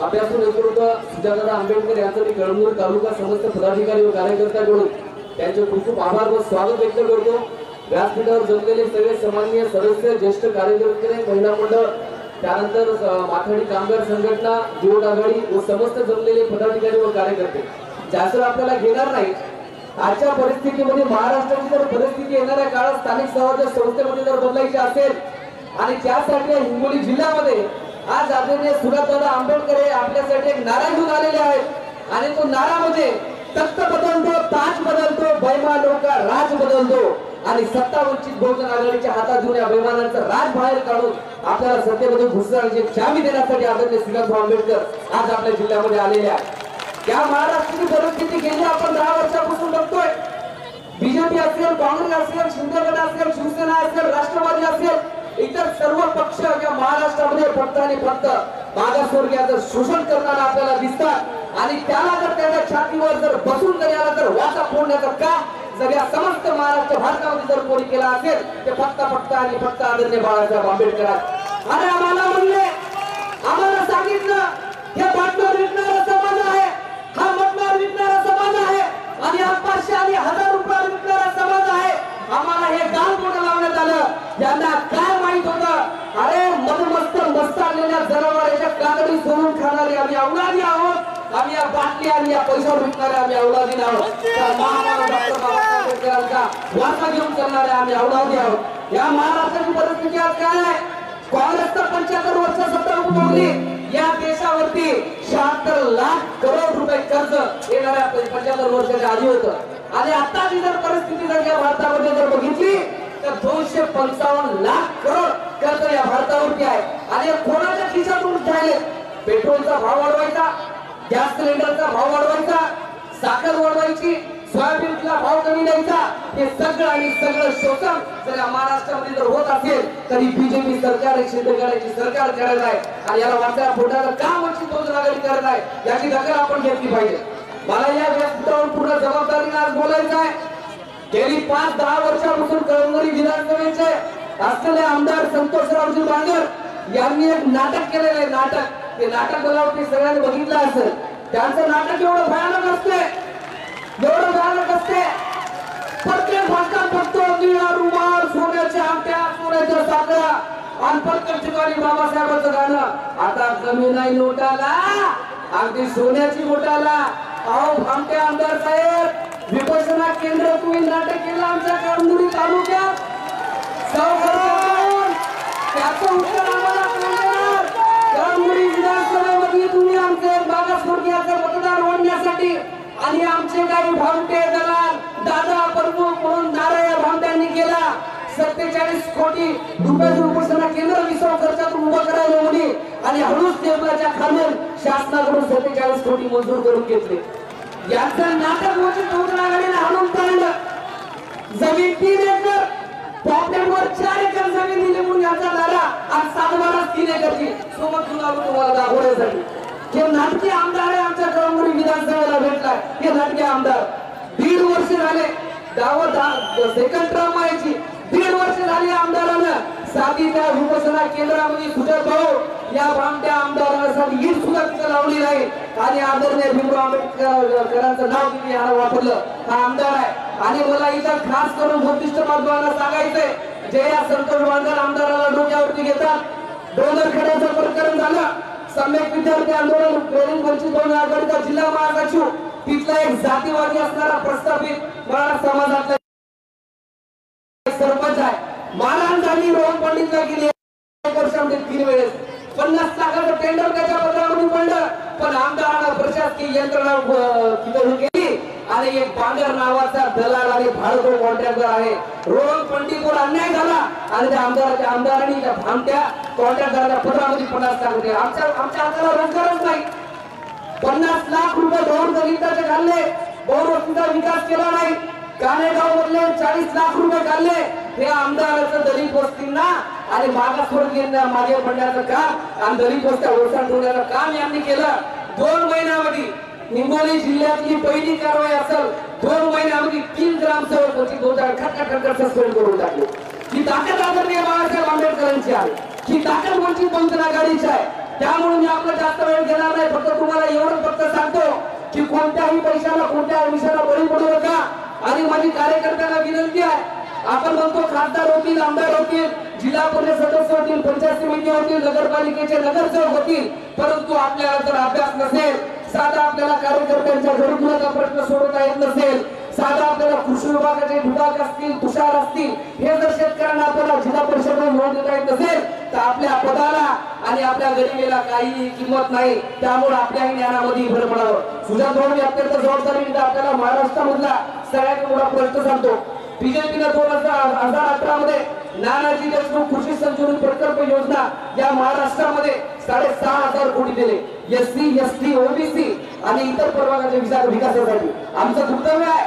अभ्यासू नेतृत्व सुजाता आंबेडकर यांचं मी कळमनुरी तालुका समस्त पदाधिकारी व कार्यकर्त्यांकडून त्यांचे खूप खूप आभार व स्वागत व्यक्त करतो. व्यासपीठावर जमलेले सगळे सन्माननीय सदस्य, ज्येष्ठ कार्यकर्ते, महिला मंडळ, त्यानंतर माथाडी कामगार संघटना, जोड आघाडी व समस्त जमलेले पदाधिकारी व कार्यकर्ते, जास्त आपल्याला घेणार नाही. आजच्या परिस्थितीमध्ये महाराष्ट्राची जर परिस्थिती येणाऱ्या काळात स्थानिक स्वराज्य संस्थेमध्ये जर बदलायची असेल आणि त्यासाठी हिंगोली जिल्ह्यामध्ये आज आदरणीय सुजाता आंबेडकर हे आपल्यासाठी एक नारा घेऊन आलेले आहेत. आणि तो नारा म्हणजे तख्त बदलतो, ताज बदलतो, बैमानों का राज बदलतो. आणि सत्ता वंचित बहुजन आघाडीच्या हातात घेऊन या बैमानांचं राज बाहेर काढून आपल्याला सत्तेमध्ये घुसण्याची चावी देण्यासाठी आदरणीय सुजाता आंबेडकर आज आपल्या जिल्ह्यामध्ये आलेले आहेत. या महाराष्ट्राची परिस्थिती गेली आपण 10 वर्षापासून बघतोय. बीजेपी असेल, काँग्रेस असेल, शिंदे गट असेल, शिवसेना असेल, राष्ट्रवादी असेल, इतर सर्व पक्ष या महाराष्ट्रामध्ये फक्त आणि फक्त मागासवर्गीयाचं शोषण करताना आपल्याला दिसतात. आणि त्याला जर त्याच्या छातीवर जर बसून जर याला जर वाचा फोडण्याचं का जर या समस्त महाराष्ट्र भारतामध्ये जर कोणी केला असेल ते फक्त आणि फक्त आदरणीय बाळासाहेब आंबेडकर. आणि आम्हाला म्हणले, आम्हाला सांगितलं हे बाटणार विकणारा समाज आहे, हा मतदार विकणारा समाज आहे आणि हा 500 आणि 1000 रुपये विकणारा समाज आहे. आम्हाला हे गाल बोट लावण्यात आलं. यांना काय माहित होतं? अरे मदमस्त मस्त आलेल्या जनावरांच्या कातडी सोडून खाणारे आम्ही अवलादी आहोत. आम्ही या बाटली आणि या पैशावर विकणारे आम्ही अवलादी आहोत. वारसा घेऊन चालणारे आम्ही अवलादी आहोत. या महाराष्ट्राची परिस्थिती आज काय आहे? काँग्रेसचा 75 वर्ष सत्ता उपभोगली. या देशावरती 76 लाख करोड रुपये कर्ज येणाऱ्या 75 वर्षाच्या आधी होतं. आणि आताची जर परिस्थिती जर या भारतामध्ये जर बघितली तर 255 लाख करोड कर्ज या भारतावरती आहे. आणि कोणाच्या खिशातून उठायले? पेट्रोलचा भाव वाढवायचा, गॅस सिलेंडरचा भाव वाढवायचा, साखर वाढवायची, सोयाबीनला भाव कमी द्यायचा, हे सगळं आणि सगळं शोषण जर महाराष्ट्रामध्ये जर होत असेल तरी बीजेपी सरकार शिंदेगडाची सरकार करत आहे. आणि याला वाटतं पोटाचं काम वंचित बहुजन आघाडी करत आहे. याची दखल आपण घेतली पाहिजे. मला या व्यासपीठावर पूर्ण जबाबदारीने आज बोलायचं आहे. गेली 5-10 वर्षापासून कळमनुरी विधानसभेचे असलेले आमदार संतोषरावजी बांगर यांनी एक नाटक केलेलं आहे. नाटक, ते नाटक बोलावं सगळ्यांनी बघितलं असेल. त्यांचं नाटक एवढं भयानक असते, एवढं भयानक असते. प्रत्येक भाषणात बघतो निळा रुमाल, सोन्याच्या अंगठ्या, सोन्याच्या साखळ्या आणि प्रत्येक ठिकाणी बाबासाहेबांचं गाणं. आता कमी नाही नोटाला, अगदी सोन्याची नोटाला. अहो भामटे आमदार साहेब, विपश्यना केंद्र तुम्ही नाटक केलं आमच्या कळमनुरी तालुक्यात. त्याचं उत्तर आम्हाला मिळणार. कळमनुरी विधानसभेमध्ये तुम्ही आमचे मागासवर्गीयाचं मतदार ओढण्यासाठी आणि आमचे काही भामटे दलाल दादा प्रमुख म्हणून नारा या भामट्यांनी केला. 47 कोटी रुपयाचं उपोषणा केंद्र विसव खर्चातून उभं करायला होती आणि हळूच टेबलाच्या खालून शासनाकडून 47 कोटी मंजूर करून घेतले. याचं नाटक वंचित बहुजन आघाडीने हाणून पाडलं. जमीन 3 एकर, पॉकेटवर 4 एकर जमीन दिली म्हणून याचा नारा आज 7-12 3 एकरची सोबत तुम्हाला दाखवण्यासाठी. हे नाटकी आमदार आहे आमच्या कळमनुरी विधानसभेला भेटलाय. हे नाटकी आमदार 1.5 वर्ष झाले, 10 सेकंड टर्म व्हायची, 1.5 वर्ष झाली आमदारानं साधी त्या विपसना केंद्रामध्ये सुजत भाऊ या भामट्या आमदारांसाठी ईट सुद्धा तिथं लावली नाही आणि आदरणीय भीमराव आंबेडकरांचं नाव तिथे याला वापरलं. हा आमदार आहे आणि मला इथं खास करून बुद्धिस्ट बांधवांना सांगायचंय, जे या संतोष वांगर आमदाराला डोक्यावरती घेतात. डोंगर खड्याचं प्रकरण झालं, सम्यक विद्यार्थी आंदोलन प्रेरित वंचित बहुजन आघाडीचा जिल्हा महासचिव तिथला एक जातीवादी असणारा प्रस्थापित मराठा समाजातला सरपंच आहे. मारहाण झाली रोहन पंडितला गेली 1 वर्षामध्ये 3 वेळेस 50 लाखाचं टेंडर त्याच्या पत्रामध्ये पडलं, पण आमदारांना प्रशासकीय यंत्रणा तिथं केली आणि एक बांगर नावाचा दलाल आणि भाडको कॉन्ट्रॅक्टर आहे. रोहन पंडितवर अन्याय झाला आणि त्या आमदारांनी त्या भामट्या कॉन्ट्रॅक्टरच्या पत्रामध्ये 50 लाख दिले. आमच्या हाताला रोजगारच नाही. 50 लाख रुपये दोन दलिताचे घालले, बहुवस्तीचा विकास केला नाही. कानेगाव मधले 40 लाख रुपये घालले. हे आमदाराचं दलित वस्तींना आणि मागासवर्गीयांना मागे पडण्याचं काम आणि दलित वस्त्या ओळखून ठेवण्याचं काम यांनी केलं. 2 महिन्यामध्ये हिंगोली जिल्ह्यातली पहिली कारवाई असेल. 2 महिन्यामध्ये 3 ग्रामसेवक वंचित बहुजन खटखट सस्पेंड करून टाकले. ही ताकद आदरणीय बाळासाहेब आंबेडकरांची आहे, ही ताकद वंचित बहुजन आघाडीची आहे. त्यामुळे मी आपला जास्त वेळ घेणार नाही. फक्त तुम्हाला एवढं फक्त सांगतो की कोणत्याही पैशाला कोणत्या विषयाला बळी पडू नका. आणि माझी कार्यकर्त्यांना विनंती आहे, आपण म्हणतो खासदार होतील, आमदार होतील, जिल्हा परिषद सदस्य होतील, पंचायत समिती होतील, नगरपालिकेचे नगरसेवक होतील, परंतु आपल्याला जर अभ्यास नसेल, साधा आपल्याला कार्यकर्त्यांच्या घरकुलाचा प्रश्न सोडवता येत नसेल, साधा आपल्याला कृषी विभागाचे विभाग असतील, तुषार असतील, हे जर शेतकऱ्यांना आपल्याला जिल्हा परिषदेला निवडून देता येत नसेल तर आपल्या पदाला आणि आपल्या गरिबीला काही किंमत नाही. त्यामुळे आपल्याही ज्ञानामध्ये भर पडावं. सुजात भाऊ अत्यंत जबाबदारीने आपल्याला महाराष्ट्रामधला सगळ्यात मोठा प्रश्न सांगतो. बीजेपीने 2018 मध्ये नानाजी देशमुख कृषी संजीवनी प्रकल्प योजना या महाराष्ट्रामध्ये 6,500 कोटी दिले. एससी, एसटी, ओबीसी आणि इतर प्रवर्गाच्या विकासासाठी. आमचं कर्तव्य आहे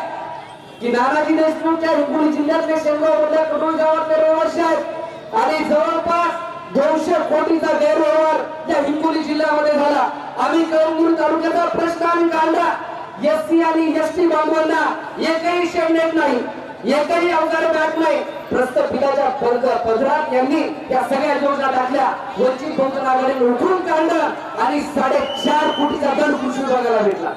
की नानाजी देशमुखच्या हिंगोली जिल्ह्यातले शेंगाव मधल्या कडोळी गावातले रहिवासी आहेत आणि जवळपास 200 कोटीचा गैरव्यवहार या हिंगोली जिल्ह्यामध्ये झाला. आम्ही कळमनुरी तालुक्याचा प्रश्न आम्ही काढला. एससी आणि एसटी बांधवांना एकही शेड नाही, एकही अवजार बॅग नाही. प्रस्थापिताच्या पदरात यांनी या सगळ्या योजना टाकल्या. वंचित बहुजन आघाडीने उठून काढलं आणि 4.5 कोटीचा दंड कृषी विभागाला भेटला.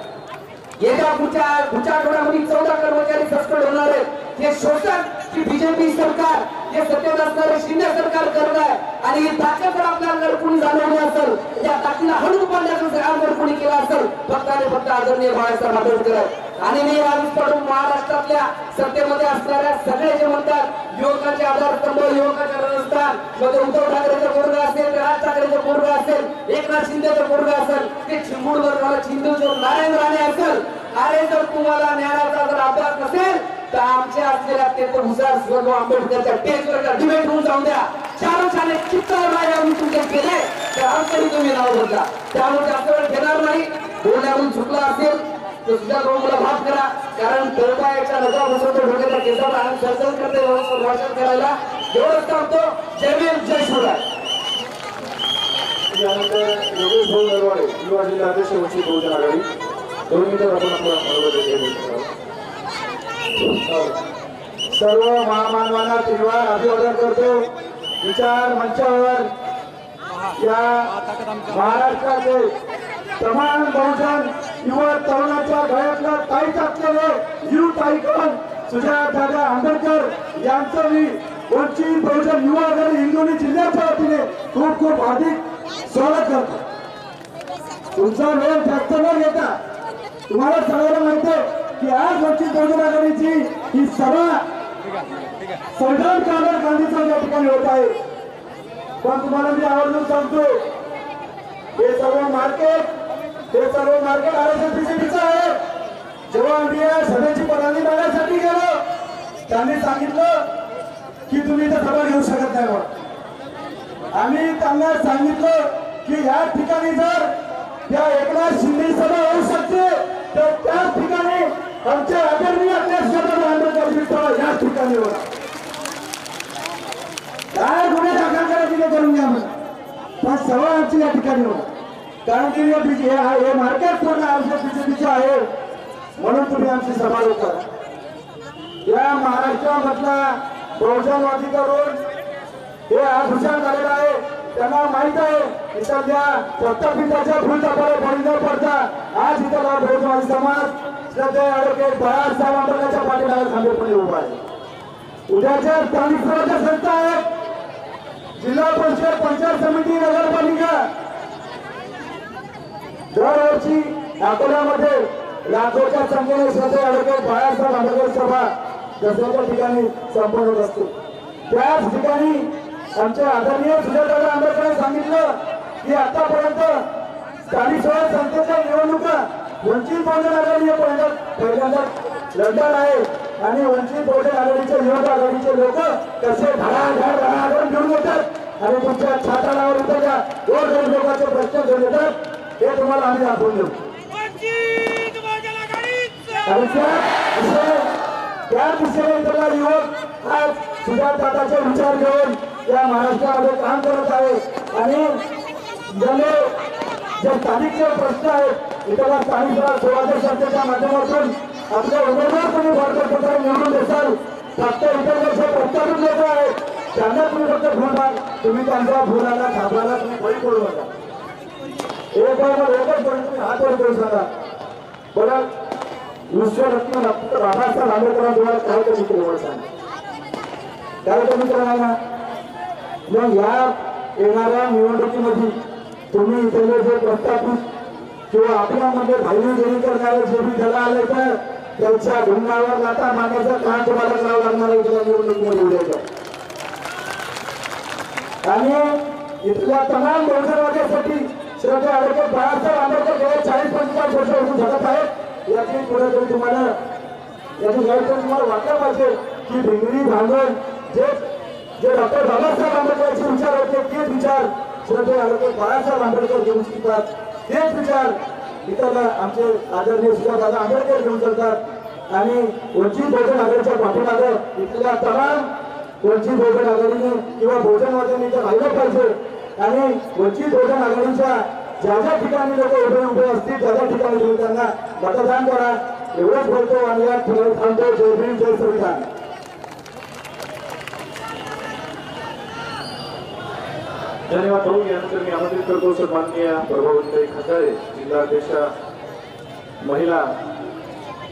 येत्या पुढच्या आठवड्यामध्ये 14 कर्मचारी सस्पेंड होणार आहेत. हे शोषण की बीजेपी सरकार, हे सत्तेत असणारे शिंदे सरकार करत आहे आणि ही ताकद जर आपल्याला जर कोणी जाणवली असेल, या ताकदीला हळू पाडण्याचं काम जर कोणी केलं असेल, फक्त आणि फक्त आदरणीय बाळासाहेब आंबेडकर आहे. आणि मी यावेळी पडून महाराष्ट्रातल्या सत्तेमध्ये असणाऱ्या सगळे जे म्हणतात युवकांचे आधारस्तंभ, युवकाचे रणस्थान, मध्ये उद्धव ठाकरेचं पोरग असेल, राज ठाकरेचं पोरग असेल, एकनाथ शिंदेचं पोरग असेल, ते चिंबूडवर मला चिंदूरवर नारायण राणे असेल. अरे जर तुम्हाला ज्ञानाचा जर अभ्यास नसेल तर आमच्या असलेल्या ते पण हुशार सुजातभाऊ आंबेडकरच्या टेजवर डिबेट होऊन जाऊ द्या. छान चित्तावर माझ्या तुमचे केले तर आमच्याही तुम्ही नाव बदला. त्यामुळे जास्त वेळ घेणार नाही. बोलण्यातून चुकला असेल तर सुजातभाऊ मला माफ करा, कारण तळपायाच्या नजरा बसवतो डोक्याच्या केसाला आणि सर्जन करते भाषण करायला एवढंच सांगतो. जय भीम, जय शिवराय. त्यानंतर योगेश भाऊ नरवाडे, युवा जिल्हा अध्यक्ष वंचित बहुजन आघाडी. 2 मिनिटं आपण सर्व महामानवांना तीव्र अभिवादन करतो. विचार मंचावर या महाराष्ट्राचे तमाम बहुजन युवा तरुणाच्या गळ्यातलं ताईत असलेले युथ आयकॉन सुजातदादा आंबेडकर यांचं मी वंचित बहुजन युवा आघाडी हिंगोली जिल्ह्याच्या वतीने खूप खूप हार्दिक स्वागत करतो. तुमचा वेळ जास्त न घेता तुम्हाला सगळ्यांना माहिती आहे की आज वंचित बहुजन आघाडीची ही सभा संग्राम कामगार गांधीचा या ठिकाणी होत आहे. पण तुम्हाला मी आवर्जून सांगतो, हे सर्व मार्केट आरएसएस बीजेपीचं आहे. जेव्हा आम्ही या सभेची परवानगी मागण्यासाठी गेलो, त्यांनी सांगितलं की तुम्ही इथं सभा घेऊ शकत नाही. आम्ही त्यांना सांगितलं की या ठिकाणी जर त्या एकनाथ शिंदे सभा होऊ शकते तर त्याच ठिकाणी आमच्या आदरणीय सुजातभाऊ आंबेडकर सभा याच ठिकाणी होणार. काय गुन्हे दाखल करायचे ते करून घ्या म्हणा, पण सभा आमची या ठिकाणी होणार. कारण की हे मार्केट पूर्ण आरएसएस बीजेपीचं आहे, म्हणून तुम्ही आमची सभा करा. या महाराष्ट्रामधला बहुजनवादी करून हे आज हुशार झालेलं आहे. त्यांना माहित आहे इथल्या प्रस्थापिताच्या फुलचापाला बळी न पडता आज इथला बहुजनवादी समाज श्रद्धेय ॲडव्होकेट बाळासाहेब आंबेडकरांच्या पाठीमागे खंबीरपणे उभा आहे. उद्याच्या स्थानिक स्वराज्य संस्था आहेत, जिल्हा परिषद, पंचायत समिती, नगरपालिका, दरवर्षी अकोल्यामध्ये लाखोच्या संख्येने श्रद्धेय ॲडव्होकेट बाळासाहेब आंबेडकर सभा दसऱ्याच्या ठिकाणी संपन्न होत असते. त्याच ठिकाणी आमच्या आदरणीय सुजाताबाई आंबेडकरांनी सांगितलं की आतापर्यंत स्थानिक स्वराज्य संस्थेच्या निवडणुका वंचित बहुजन आघाडी पहिल्यांदा लढणार आहे आणि वंचित बहुजन आघाडीचे निवडणूक आघाडीचे लोक कसे धडाधड निवडून येतात आणि तुमच्या छाताडावर उतरल्या गोरगरीब लोकांचे प्रश्न घेऊन येतात हे तुम्हाला आम्ही दाखवून देऊ. आणि त्या दिशेने इथला युवक आज सुजाताताचे विचार घेऊन या महाराष्ट्रामध्ये काम करत आहे आणि जे स्थानिकचे प्रश्न आहेत इथला स्थानिक स्वराज्य संस्थेच्या माध्यमातून आपल्या उमेदवार तुम्ही भारत निवडून देसाल. फक्त इतर जे प्रस्तावित लोक आहेत त्यांना तुम्ही फक्त फुल माग, तुम्ही त्यांच्या फुलाला छापला तुम्ही बळी पडू नका. एकच तुम्ही हात वर करू सांगा. बरं, विश्वरत्न डॉक्टर बाबासाहेब आंबेडकरांद्वारे काय कमी केलं सांगा, काय कमी केलं आहे ना. मग या येणाऱ्या निवडणुकीमध्ये तुम्ही इथले जे प्रस्थापित किंवा आपल्यामध्ये भाईगिरी करणारे जे बी त्याला आले तर त्यांच्या गुन्ह्यावर लाथा मारण्याचं काम तुम्हाला करावं लागणार आहे इथल्या निवडणुकीमध्ये उद्याच्या. आणि इथल्या तमाम बहुजनवाद्यासाठी श्रद्धेय ॲडव्होकेट बाळासाहेब आंबेडकर गेल्या 40-45 वर्षापासून झटत आहेत. याची पुढे तुम्हाला याची गैर तुम्हाला वाटलं पाहिजे की भिंगरी भांडण जे डॉक्टर बाबासाहेब आंबेडकरांचे विचार होते तेच विचार श्रद्धेय ॲडव्होकेट बाळासाहेब आंबेडकर घेऊन शिकतात. तेच विचार इतर आमचे आदरणीय सुजातादादा आंबेडकर घेऊन करतात. आणि वंचित बहुजन आघाडीच्या पाठीमागे इथल्या तमाम वंचित बहुजन आघाडीने किंवा बहुजनवाद्यांनी तर राहिलं पाहिजे आणि वंचित बहुजन आघाडीच्या ज्या ज्या ठिकाणी लोक उभे असतील त्या त्या ठिकाणी तुम्ही त्यांना मतदान करा एवढंच बोलतो आणि या ठिकाणी थांबतो. जय भीम, जय संविधान. धन्यवाद भाऊ. यानंतर मी आमंत्रित करतो सन्माननीय प्रभावंताई खताळे, जिल्हाध्यक्ष महिला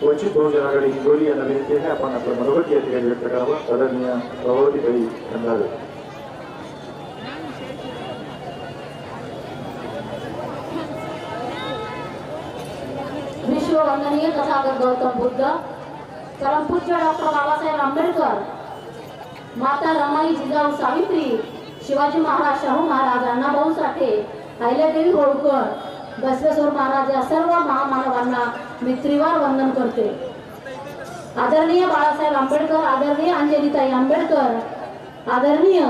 वंचित बहुजन आघाडी हिंगोली यांना विनंती आहे आपण आपलं मनोगत या ठिकाणी व्यक्त करावं. आदरणीय प्रभावतीताई खंडाळे. विश्ववंदनीय तथागत गौतम बुद्ध, परमपूज्य डॉक्टर बाबासाहेब आंबेडकर, माता रमाई जिजाऊ सावित्री, शिवाजी महाराज, शाहू महाराज, अण्णाभाऊ साठे, अहिल्यादेवी होळकर, बसवेश्वर महाराज या सर्व महामानवांना मी त्रिवार वंदन करते. आदरणीय बाळासाहेब आंबेडकर, आदरणीय अंजलीताई आंबेडकर, आदरणीय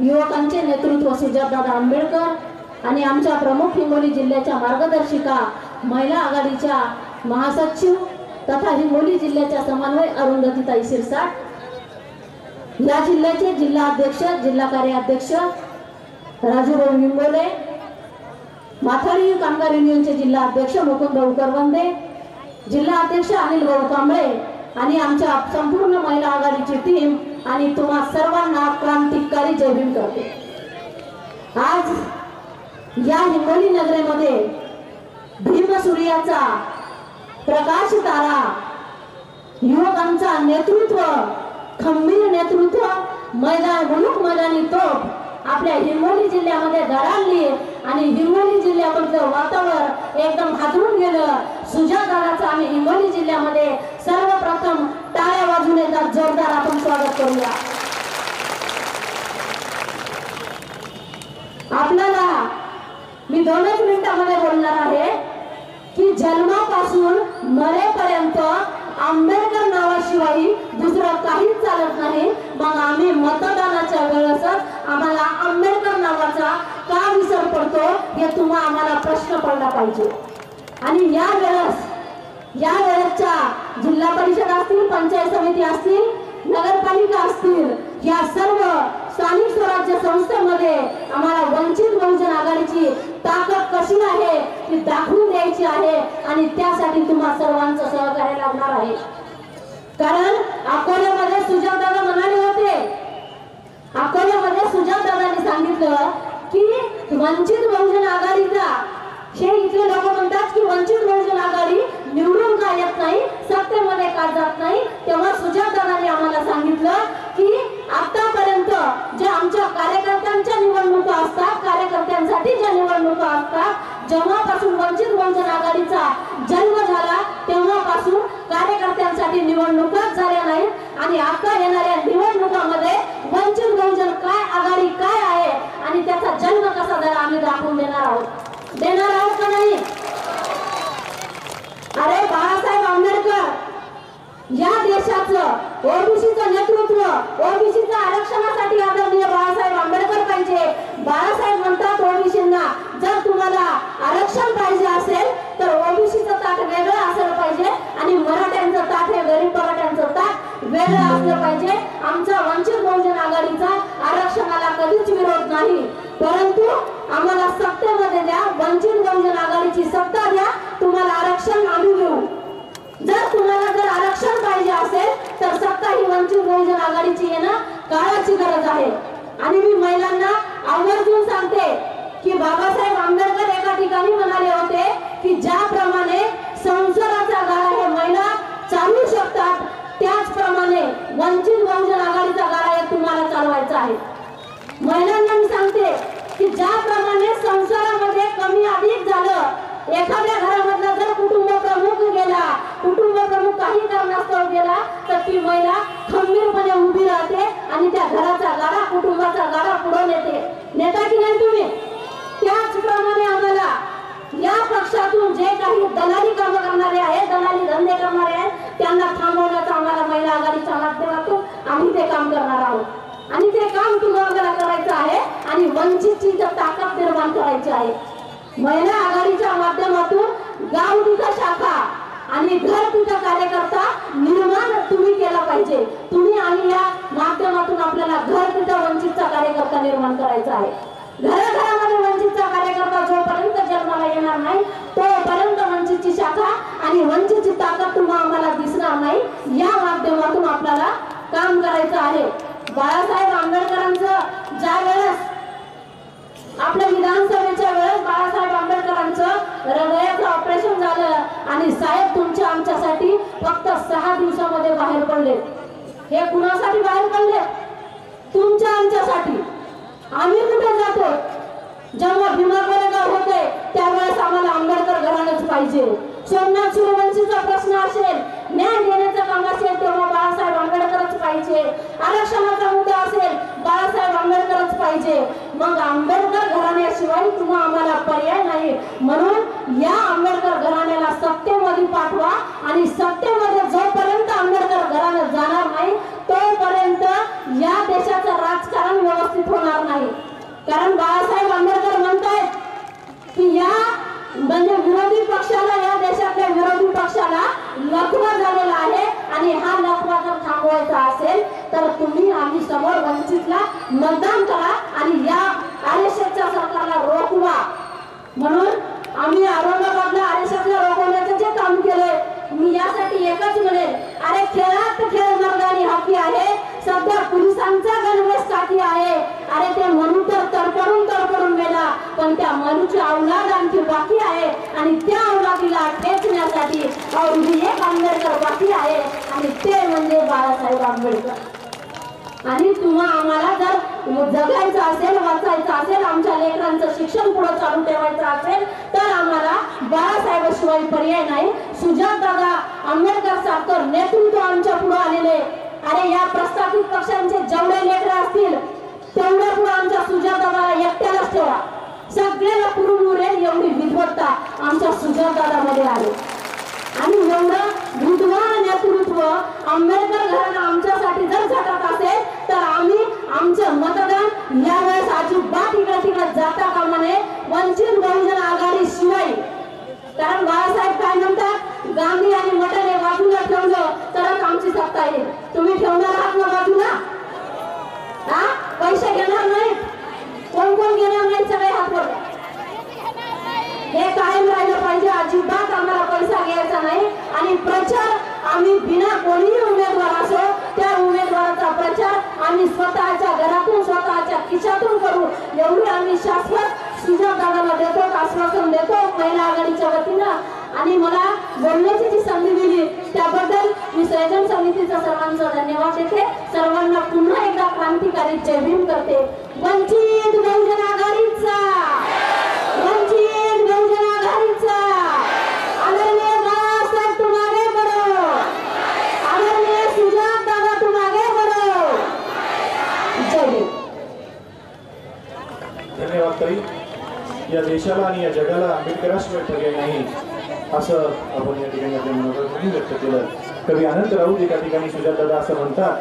युवकांचे नेतृत्व सुजातदादा आंबेडकर आणि आमच्या प्रमुख हिंगोली जिल्ह्याच्या मार्गदर्शिका महिला आघाडीच्या महासचिव तथा हिंगोली जिल्ह्याच्या समन्वय अरुंधतीताई शिरसाट, या जिल्ह्याचे जिल्हा अध्यक्ष, जिल्हा कार्याध्यक्ष राजूभाऊ हिंगोले, माथाडी कामगार युनियनचे जिल्हा अध्यक्ष मुकुंदभाऊ करवंदे, जिल्हा अध्यक्ष अनिलभाऊ कांबळे आणि आमच्या संपूर्ण महिला आघाडीची टीम आणि तुम्हा सर्वांना क्रांतिकारी जय भीम करते. आज या हिंगोली नगरीमध्ये भीमसूर्याचा प्रकाश तारा, युवकांचा नेतृत्व, खंबीर नेतृत्व, मुलूक मैदानी तोफ आपल्या हिंगोली जिल्ह्यामध्ये धडाडली आणि हिंगोली जिल्ह्यामधलं वातावरण एकदम हादरून गेलं. सुजातदादाचं आम्ही हिंगोली जिल्ह्यामध्ये सर्वप्रथम टाळ्या वाजवून एकदा जोरदार आपण स्वागत करूया. आपल्याला मी 2 मिनिटांमध्ये बोलणार आहे की जन्मापासून मरेपर्यंत आंबेडकर नावाशिवाय दुसरं काहीच चालत नाही. मग आम्ही मतदानाच्या वेळेसच आम्हाला आंबेडकर नावाचा का विसर पडतो हे तुम्हाला आम्हाला प्रश्न पडला पाहिजे. आणि या वेळेसच्या जिल्हा परिषद असतील, पंचायत समिती असतील, नगरपालिका असतील, या सर्व स्थानिक स्वराज्य संस्थेमध्ये आम्हाला वंचित बहुजन आघाडीची ताकद कशी आहे ती दाखवून द्यायची आहे आणि त्यासाठी तुम्हा सर्वांचं सहकार्य लागणार आहे. कारण अकोल्यामध्ये सुजातदादा म्हणाले होते त्यांनी सांगितलं की वंचित बहुजन आघाडीचा हे इथले लोक म्हणतात की वंचित बहुजन आघाडी निवडून का येत नाही, सत्तेमध्ये का जात नाही. तेव्हा सुजातांनी आम्हाला सांगितलं की आतापर्यंत जे आमच्या कार्यकर्त्यांच्या निवडणुका असतात, कार्यकर्त्यांसाठी ज्या निवडणुका असतात, जेव्हापासून वंचित बहुजन आघाडीचा जन्म झाला तेव्हापासून कार्यकर्त्यांसाठी निवडणुकाच झाल्या नाहीत. आणि आता येणाऱ्या निवडणुकामध्ये वंचित बहुजन काय आघाडी काय आहे आणि त्याचा जन्म कसा झाला आम्ही दाखवून देणार आहोत का नाही. अरे बाळासाहेब आंबेडकर या देशाचं ओबीसीचं नेतृत्व, ओबीसीचं आरक्षणासाठी आदरणीय बाळासाहेब आंबेडकर पाहिजे. बाळासाहेब म्हणतात ओबीसींना जर तुम्हाला आरक्षण पाहिजे असेल तर ओबीसीचं ताट वेगळं असलं पाहिजे आणि मराठ्यांचं ताट हे गरीब मराठ्यांचं ताट वेगळं असलं पाहिजे. आमचा वंचित बहुजन आघाडीचा आरक्षणाला कधीच विरोध नाही, परंतु आम्हाला सत्तेमध्ये द्या, वंचित बहुजन आघाडीची सत्ता द्या, तुम्हाला आरक्षण आम्ही देऊ. जर आरक्षण पाहिजे असेल तर सत्ता ही वंचित बहुजन आघाडीची येणं काळाची गरज आहे. आणि मी महिलांना आवर्जून सांगते की बाबासाहेब आंबेडकर एका ठिकाणी म्हणाले होते की ज्याप्रमाणे संसाराचा गाडा हे महिला चालवू शकतात त्याचप्रमाणे वंचित बहुजन आघाडीचा गाडा हे तुम्हाला चालवायचा आहे. महिलांना मी सांगते की ज्याप्रमाणे संसारामध्ये कमी अधिक झालं, एखाद्या घरामधला जर कुटुंब प्रमुख गेला, कुटुंब प्रमुख काही कारणास्तव गेला तर ती महिला खंबीरपणे उभी राहते आणि त्या घराचा गाडा, कुटुंबाचा गाडा पुढे नेता की नाही तुम्ही. त्याचप्रमाणे आम्हाला या पक्षातून जे काही दलाली काम करणारे आहेत, दलाली धंदे करणारे आहेत, त्यांना थांबवण्याचा आम्हाला महिला आघाडीच्या माध्यमातून आम्ही ते काम करणार आहोत. आणि ते काम तुम्हाला करायचं आहे आणि वंचितची ताकद निर्माण करायची आहे. महिला आघाडीच्या माध्यमातून गाव तिथं शाखा आणि घर तिथं कार्यकर्ता निर्माण तुम्ही केला पाहिजे. तुम्ही आणि या माध्यमातून आपल्याला घर तिथं वंचितचा कार्यकर्ता निर्माण करायचा आहे. घराघरामध्ये वंचितचा कार्यकर्ता जोपर्यंत जन्माला येणार नाही तोपर्यंत वंचितची शाखा आणि वंचितची ताकद तुम्हाला आम्हाला दिसणार नाही. या माध्यमातून आपल्याला काम करायचं आहे. बाळासाहेब आंबेडकरांचं ज्या वेळेस आपल्या विधानसभेच्या वेळेस बाळासाहेब आंबेडकरांचं हृदयाचं ऑपरेशन झालं आणि साहेब तुमच्या आमच्यासाठी फक्त 6 दिवसामध्ये बाहेर पडले. हे कुणासाठी बाहेर पडले? तुमच्या आमच्यासाठी. आम्ही कुठे जातो? जेव्हा भीमा कोरेगाव होते त्यावेळेस आम्हाला आंबेडकर घराणेच पाहिजे. सोमनाथ सूर्यवंशीचा प्रश्न असेल, न्याय देण्याचं काम असेल तेव्हा बाळासाहेब आंबेडकरच पाहिजे. आरक्षणाचा मुद्दा असेल बाळासाहेब आंबेडकरच पाहिजे. मग आंबेडकर घराण्याशिवाय तुम्हाला आम्हाला पर्याय नाही. म्हणून या आंबेडकर घराण्याला सत्तेमध्ये पाठवा आणि सत्तेमध्ये जोपर्यंत आंबेडकर घराणं जाणार नाही तोपर्यंत या देशाचं राजकारण व्यवस्थित होणार नाही. कारण बाळासाहेब आंबेडकर म्हणतायत की या म्हणजे विरोधी पक्षाला, या देशातल्या विरोधी पक्षाला लकवा झालेला आहे आणि हा लकवा जर थांबवायचा असेल तर तुम्ही आम्ही समोर वंचितला मतदान करा आणि या आरएसएसच्या सरकारला रोखवा. म्हणून आम्ही औरंगाबादला आरएसएसला रोखवण्याचं जे काम केलंय मी यासाठी एकच म्हणेन, अरे खेळात खेळ मर्दानी हॉकी आहे. सध्या पोलिसांचा गणवेश काठी आहे. अरे ते म्हणून तर तडफडून मेला, पण त्या मनुष्य अवलाद आणखी बाकी आहे आणि त्या अवलादीला ठेचण्यासाठी अवधी एक आंबेडकर बाकी आहे आणि ते म्हणजे बाळासाहेब आंबेडकर. आणि तुम्हा आम्हाला जर जगायचं असेल, वाचायचं असेल, आमच्या लेकरांचं शिक्षण पुढे चालू ठेवायचं असेल तर आम्हाला बाळासाहेबाशिवाय पर्याय नाही. सुजातदादा आंबेडकर सारखं नेतृत्व आमच्या पुढे आलेले. अरे या प्रस्थापित पक्षांचे जेवढे लेकर असतील तेवढ्या पुढे आमच्या सुजातदादाला एकट्यालाच ठेवा. सगळ्याला पुरून उरेल एवढी विद्वत्ता आमच्या सुजातदादामध्ये आली. आणि एवढं विद्वान नेतृत्व आंबेडकर घराणं आमच्यासाठी जर झटत असेल तर आम्ही आमचं मतदान यावेळेस अजिबात इकडे जाता कामा नये वंचित बहुजन आघाडी शिवाय. कारण बाळासाहेब काय म्हणतात, गांधी आणि मटन हे बाजूला ठेवलं तरच आमची सत्ता येईल. तुम्ही ठेवणार आहात ना बाजूला? हा, पैसे घेणार नाहीत. कोण कोण घेणार नाहीत? सगळे हात वर. हे कायम राहिलं पाहिजे. अजिबात आम्हाला पैसा घ्यायचा नाही. आणि प्रचार आम्ही बिना कोणीही उमेदवार असो त्या उमेदवाराचा प्रचार आणि स्वतःच्या घरातून स्वतःच्या खिशातून करू एवढी आम्ही शाश्वत सुजातदादाला देतो, आश्वासन देतो महिला आघाडीच्या वतीनं. आणि मला बोलण्याची जी संधी दिली त्याबद्दल मी संयोजन समितीचा सर्वांचा धन्यवाद देते. सर्वांना पुन्हा एकदा क्रांतिकारी जय भीम करते. वंचित बहुजन आघाडीचा, वंचित बहुजन आघाडीचा. आदरणीय बाळासाहेब तुम आगे बढ़ो, आदरणीय सुजातदादा तुम आगे बढ़ो. जय भीम. धन्यवाद ताई. या देशाला आणि या जगाला आंबेडकराशिवाय पर्याय नाही असं आपण या ठिकाणी आपल्या मनातून व्यक्त केलं. कवी आनंद राऊत एका ठिकाणी सुजातदादा असं म्हणतात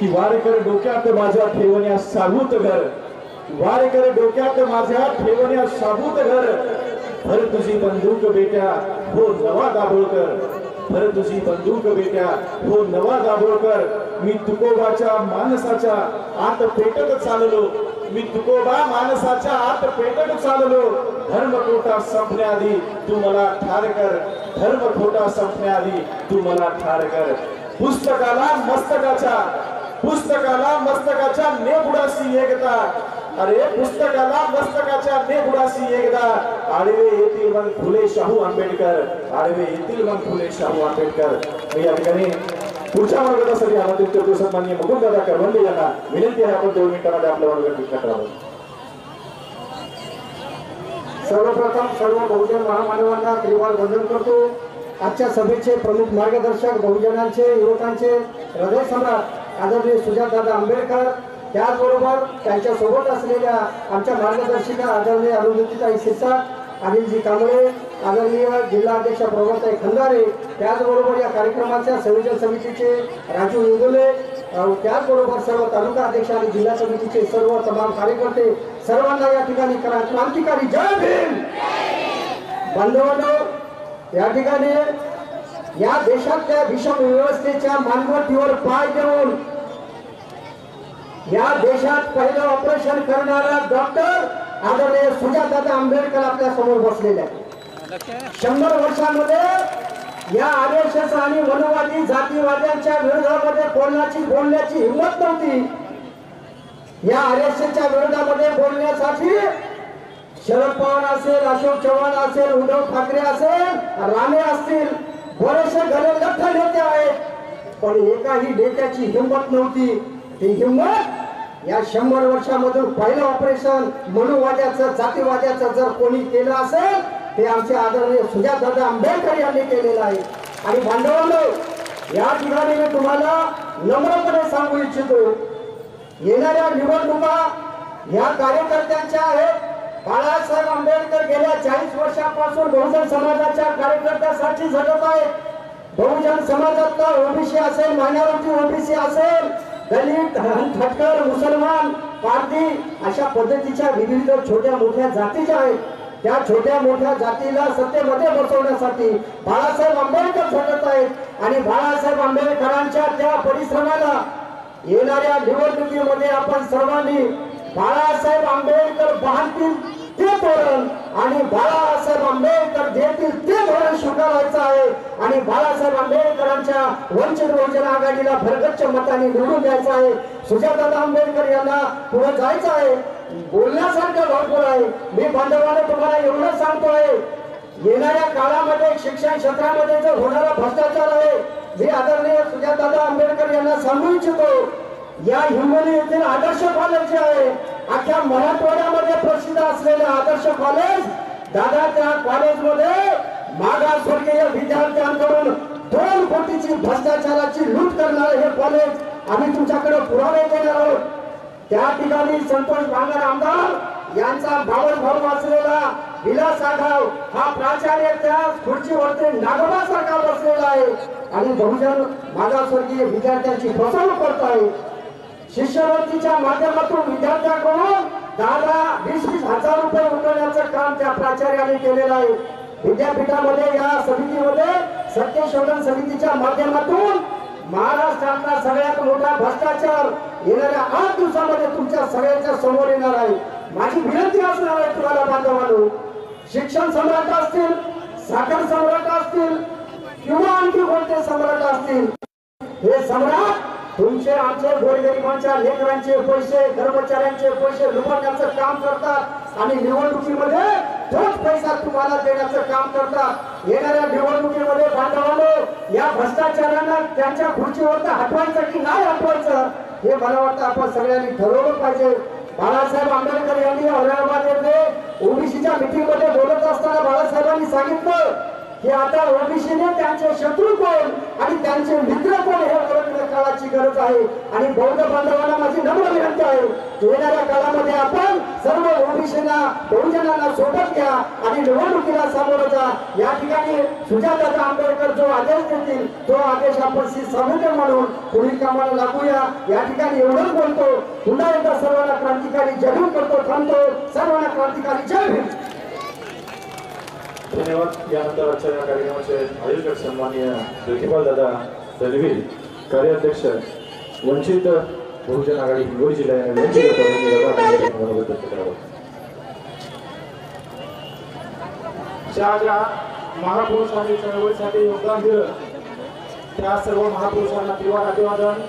की वारेकर डोक्यात माझ्या ठेवण्या साबूत घर, वारेकर डोक्यात माझ्या ठेवण्या साबूत घर. भर तुझी बंदूक बेट्या हो नवा दाभोळकर, भर तुझी बंदूक बेट्या हो नवा दाभोळकर. मी तुकोबाच्या मानसाच्या आत पेटत चाललो, मी तुकोबा माणसाच्या आत पेटत चाललो. धर्म खोटा संपण्याआधी तू मला ठार कर, धर्म खोटा संपण्याआधी तू मला ठार कर. पुस्तकाला मस्तकाच्या नेबुडासी एकदा, अरे पुस्तकाला मस्तकाच्या नेबुडासी एकदा. आडवे येतील मग फुले शाहू आंबेडकर, आडवे येतील मग फुले शाहू आंबेडकर. मी या ठिकाणी पुढच्या वर्गासाठी आमंत्रित करतो सन्माननीय मुकुंददादा करवंडे यांना. विनंती आहे आपण 2 मिनिटांमध्ये आपलं वर्ग पूर्ण करावं. सर्वप्रथम सर्व बहुजन महामानवांना त्रिवार वंदन करतो. आजच्या सभेचे प्रमुख मार्गदर्शक बहुजनांचे युवकांचे हृदय सम्राट आदरणीय सुजातदादा आंबेडकर, त्याचबरोबर त्यांच्या सोबत असलेल्या आमच्या मार्गदर्शिका आदरणीय अरुंधतीताई शिरसाट, अनिलजी कांबळे, आदरणीय जिल्हाध्यक्ष प्रभाताई खंदारे, त्याचबरोबर या कार्यक्रमाच्या संयोजन समितीचे राजू इंगोले, त्याचबरोबर सर्व तालुका अध्यक्ष आणि जिल्हा समितीचे सर्व तमाम कार्यकर्ते, सर्वांना या ठिकाणी क्रांतिकारी जय भीम. बांधवांनो, या ठिकाणी या देशातल्या विषम व्यवस्थेच्या मानवटीवर पाय देऊन या देशात पहिलं ऑपरेशन करणारा डॉक्टर आदरणीय सुजातदादा आंबेडकर आपल्या समोर बसलेले आहेत. 100 वर्षांमध्ये या आरएसएस आणि मनोवादी जातीवाद्यांच्या विरोधामध्ये बोलण्याची हिंमत नव्हती. या आरएसएसच्या विरोधामध्ये बोलण्यासाठी शरद पवार असेल, अशोक चव्हाण असेल, उद्धव ठाकरे असेल, राणे असतील, बरेचसे गलगठ्ठ नेते आहेत, पण एकाही नेत्याची हिंमत नव्हती. ती हिंमत या 100 वर्षामधून पहिलं ऑपरेशन मनुवाद्याचं, जातीवाद्याचं जर कोणी केलं असेल ते आमचे आदरणीय सुजातदादा आंबेडकर यांनी केलेलं आहे. आणि बांधवांनो, या ठिकाणी मी तुम्हाला नम्रपणे सांगू इच्छितो, येणाऱ्या निवडणुका या कार्यकर्त्यांच्या आहेत. बाळासाहेब आंबेडकर गेल्या 40 वर्षापासून बहुजन समाजाच्या कार्यकर्त्यासाठी झटत आहेत. बहुजन समाजातला ओबीसी असेल, मायनॉरिटी ओबीसी असेल, दलित, खटकर, मुसलमान, पारधी अशा पद्धतीच्या विविध छोट्या मोठ्या जाती ज्या आहेत, त्या छोट्या मोठ्या जातीला सत्तेमध्ये बसवण्यासाठी बाळासाहेब आंबेडकर झटत आहेत. आणि बाळासाहेब आंबेडकरांच्या त्या परिश्रमाला येणाऱ्या निवडणुकीमध्ये आपण सर्वांनी बाळासाहेब आंबेडकर बांधतील ते धोरण आणि बाळासाहेब आंबेडकर देतील ते धोरण स्वीकारायचं आहे. आणि बाळासाहेब आंबेडकरांच्या वंचित बहुजन आघाडीला भरगच्च मताने निवडून द्यायचं आहे. सुजातदादा आंबेडकर यांना पुढे जायचं आहे. बोलण्यासारखं भरपूर आहे. मी बांधवांना तुम्हाला एवढं सांगतोय, येणाऱ्या काळामध्ये शिक्षण क्षेत्रामध्ये जो होणारा भ्रष्टाचार आहे, मी आदरणीय सुजातदादा आंबेडकर यांना सांगू इच्छितो, या हिंगोली येथील आदर्श कॉलेज जे आहे, अख्ख्या मराठवाड्यामध्ये प्रसिद्ध असलेले आदर्श कॉलेज, दादा त्या कॉलेजमध्ये मागासवर्गीय विद्यार्थ्यांकडून 2 कोटीची भ्रष्टाचाराची लूट करणारे हे कॉलेज आम्ही तुमच्याकडे पुरावे देणार आहोत. त्या ठिकाणी संतोष भांगर आमदार यांचा भाऊ असलेला विलास आढाव हा प्राचार्य त्या खुर्चीवरती नागोबासारखा बसलेला आहे आणि बहुजन मागासवर्गीय विद्यार्थ्यांची फसवणूक करत आहे. शिष्यवृत्तीच्या माध्यमातून विद्यार्थ्यांकडून 10-20 हजार रुपये उठवण्याचं काम त्या प्राचार्याने केलेलं आहे. विद्यापीठामध्ये या समितीमध्ये सत्यशोधन समितीच्या माध्यमातून महाराष्ट्रातला सगळ्यात मोठा भ्रष्टाचार येणाऱ्या 8 दिवसामध्ये तुमच्या सगळ्यांच्या समोर येणार आहे. माझी विनंती असणार आहे तुम्हाला बांधवांनो, शिक्षण सम्राट असतील, साखर सम्राट असतील किंवा आणखी कोणते सम्राट असतील, हे सम्राट तुमचे आमचे गोरगरिबांच्या लेकरांचे पैसे कर्मचाऱ्यांचे पैसे लुबाडण्याचं काम करतात आणि निवडणुकीमध्ये तोच पैसा तुम्हाला देण्याचं काम करतात। येणाऱ्या निवडणुकीमध्ये बांधवांनो या भ्रष्टाचारांना त्यांच्या खुर्चीवर हटवायचं की नाही हटवायचं हे मला वाटतं आपण सगळ्यांनी ठरवलं पाहिजे। बाळासाहेब आंबेडकर यांनी औरंगाबाद येथे ओबीसीच्या मीटिंग मध्ये बोलत असताना बाळासाहेबांनी सांगितलं की आता ओबीसीने त्यांचे शत्रू कोण आणि त्यांचे मित्र कोण हे ओळखण्याच्या काळाची गरज आहे। आणि बौद्ध बांधवांना माझी नम्र विनंती आहे येणाऱ्या काळामध्ये आपण सर्व ओबीसीना बहुजनांना सोबत घ्या आणि निवडणुकीला सामोरं जा। या ठिकाणी सुजाताताई आंबेडकर जो आदेश देतील तो आदेश आपण समुद्र म्हणून पुढील कामाला लागूया। या ठिकाणी एवढंच बोलतो पुन्हा एकदा सर्वांना क्रांतिकारी जय भीम करतो थांबतो। सर्वांना क्रांतिकारी जय भीम। धन्यवाद। यानंतर आजच्या या कार्यक्रमाचे आयोजक सन्माननीय ज्योतिबा दादा दलवी कार्याध्यक्ष वंचित बहुजन आघाडी हिंगोली जिल्हा ज्या महापुरुषांनी चळवळीसाठी योगदान दिलं त्या सर्व महापुरुषांना किंवा अभिवादन।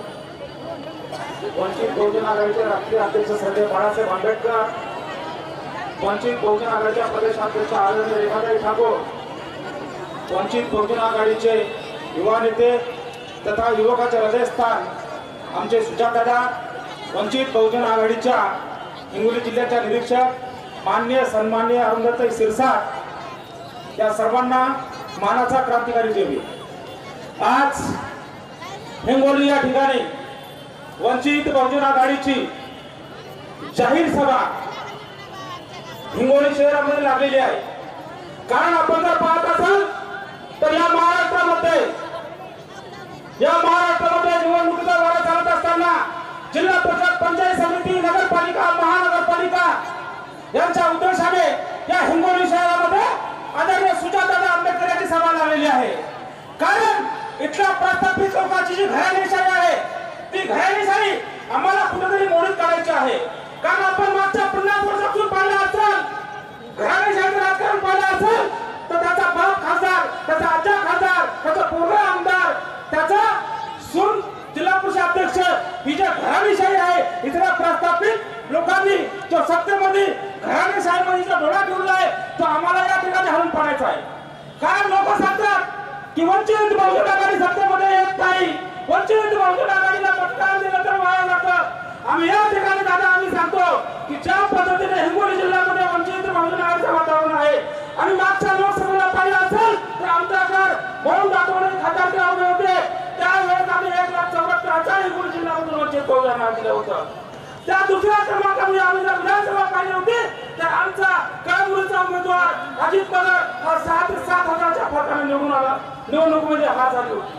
वंचित बहुजन आघाडीचे राष्ट्रीय अध्यक्ष श्रद्धेय बाळासाहेब आंबेडकर, वंचित बहुजन आघाडीच्या प्रदेशाध्यक्ष आदरणीय रेखाताई ठाकूर, वंचित बहुजन आघाडीचे युवा नेते तथा युवकाचे हृदयस्थान आमचे सुजातदादा, वंचित बहुजन आघाडीच्या हिंगोली जिल्ह्याच्या निरीक्षक माननीय सन्माननीय अरुंधताई सिरसाट या सर्वांना मानाचा क्रांतिकारी जय भीम। आज हिंगोली या ठिकाणी वंचित बहुजन आघाडीची जाहीर सभा हिंगोली शहरामध्ये लागलेली आहे। कारण आपण जर पाहत असाल तर या महाराष्ट्रामध्ये निवडणुकीचा वारा चालत असताना जिल्हा परिषद, पंचायत समिती, नगरपालिका, महानगरपालिका यांच्या उद्देशाने या हिंगोली शहरामध्ये आदरणीय सुजाताताई आंबेडकर यांची सभा लागलेली आहे। कारण इथल्या प्रस्थापित लोकांची जी घराणेशाही आहे ती घराणेशाही आम्हाला कुठेतरी मोडीत काढायची आहे। कारण आपण मागच्या 50 वर्षातून पाहिलं असेल घराणेशाहीचं राजकारण पाहिलं असेल तर त्याचा बाप खासदार, त्याचा आजा खासदार, त्याचा पोरगा आमदार, त्याचा सून जिल्हा परिषद अध्यक्ष ही जी घराणेशाही आहे इथल्या प्रस्थापित लोकांनी जो सत्तेमध्ये घराणेशाहीमध्ये जो डोळा ठेवला आहे तो आम्हाला या ठिकाणी हलवून पाडायचा आहे। कारण लोक सांगतात की वंचित बहुजन आघाडी सत्तेमध्ये येत नाही, वंचित बहुजन आघाडीला मतदान दिलं तर वाया जातं। आम्ही या ठिकाणी दादा आम्ही सांगतो की ज्या पद्धतीने हिंगोली जिल्ह्यामध्ये वंचित बहुजन आघाडीचं वातावरण आहे आणि मागच्या लोकसभेला पाहिलं असेल तर आमच्याकडे बहु दाखवणे खासदार उभे होते त्यावेळेस आम्ही 1,74,000 हिंगोली जिल्ह्यामधून वंचित बहुजन आघाडी दिलं होतं। त्या दुसऱ्या क्रमांकावर आम्ही जर विधानसभा पाहिली होती तर आमचा कळमनुरीचा उमेदवार अजित पवार हा 6 ते 7,000च्या फरकाने निवडून आला, निवडणुकीमध्ये हार झाली होती।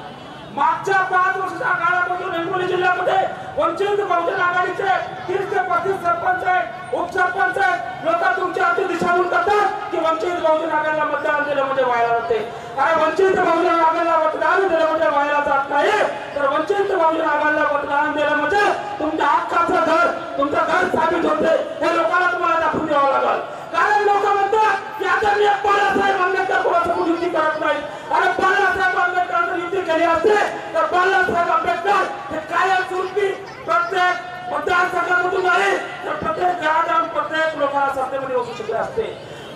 मागच्या 5 वर्षाच्या काळापासून हिंगोली जिल्ह्यामध्ये वंचित बहुजन आघाडीचे 30 ते 35 सरपंच आहेत, उपसरपंच आहेत। लोक तुमच्या अगदी दिशाभूल करतात की वंचित बहुजन आघाडीला मतदान दिलं म्हणजे व्हायला जाते। अरे वंचित बहुजन आघाडीला मतदान दिलं म्हणजे व्हायला जात नाही, तर वंचित बहुजन आघाडीला मतदान दिलं म्हणजे तुमच्या हक्काचं घर, तुमचं घर साबित होते हे लोकांना तुम्हाला दाखवून द्यावं लागेल। कारण लोक म्हणतात की आदरणीय बाळासाहेब आंबेडकर कोणासोबत युती करत नाही। अरे बाळासाहेब आंबेडकर जर युती केली असते तर बाळासाहेब आंबेडकर हे कायमस्वरूपी प्रत्येक मतदारसंघामधून नाही तर प्रत्येक गावात प्रत्येक लोकांना सत्तेमध्ये बसू शकले असते।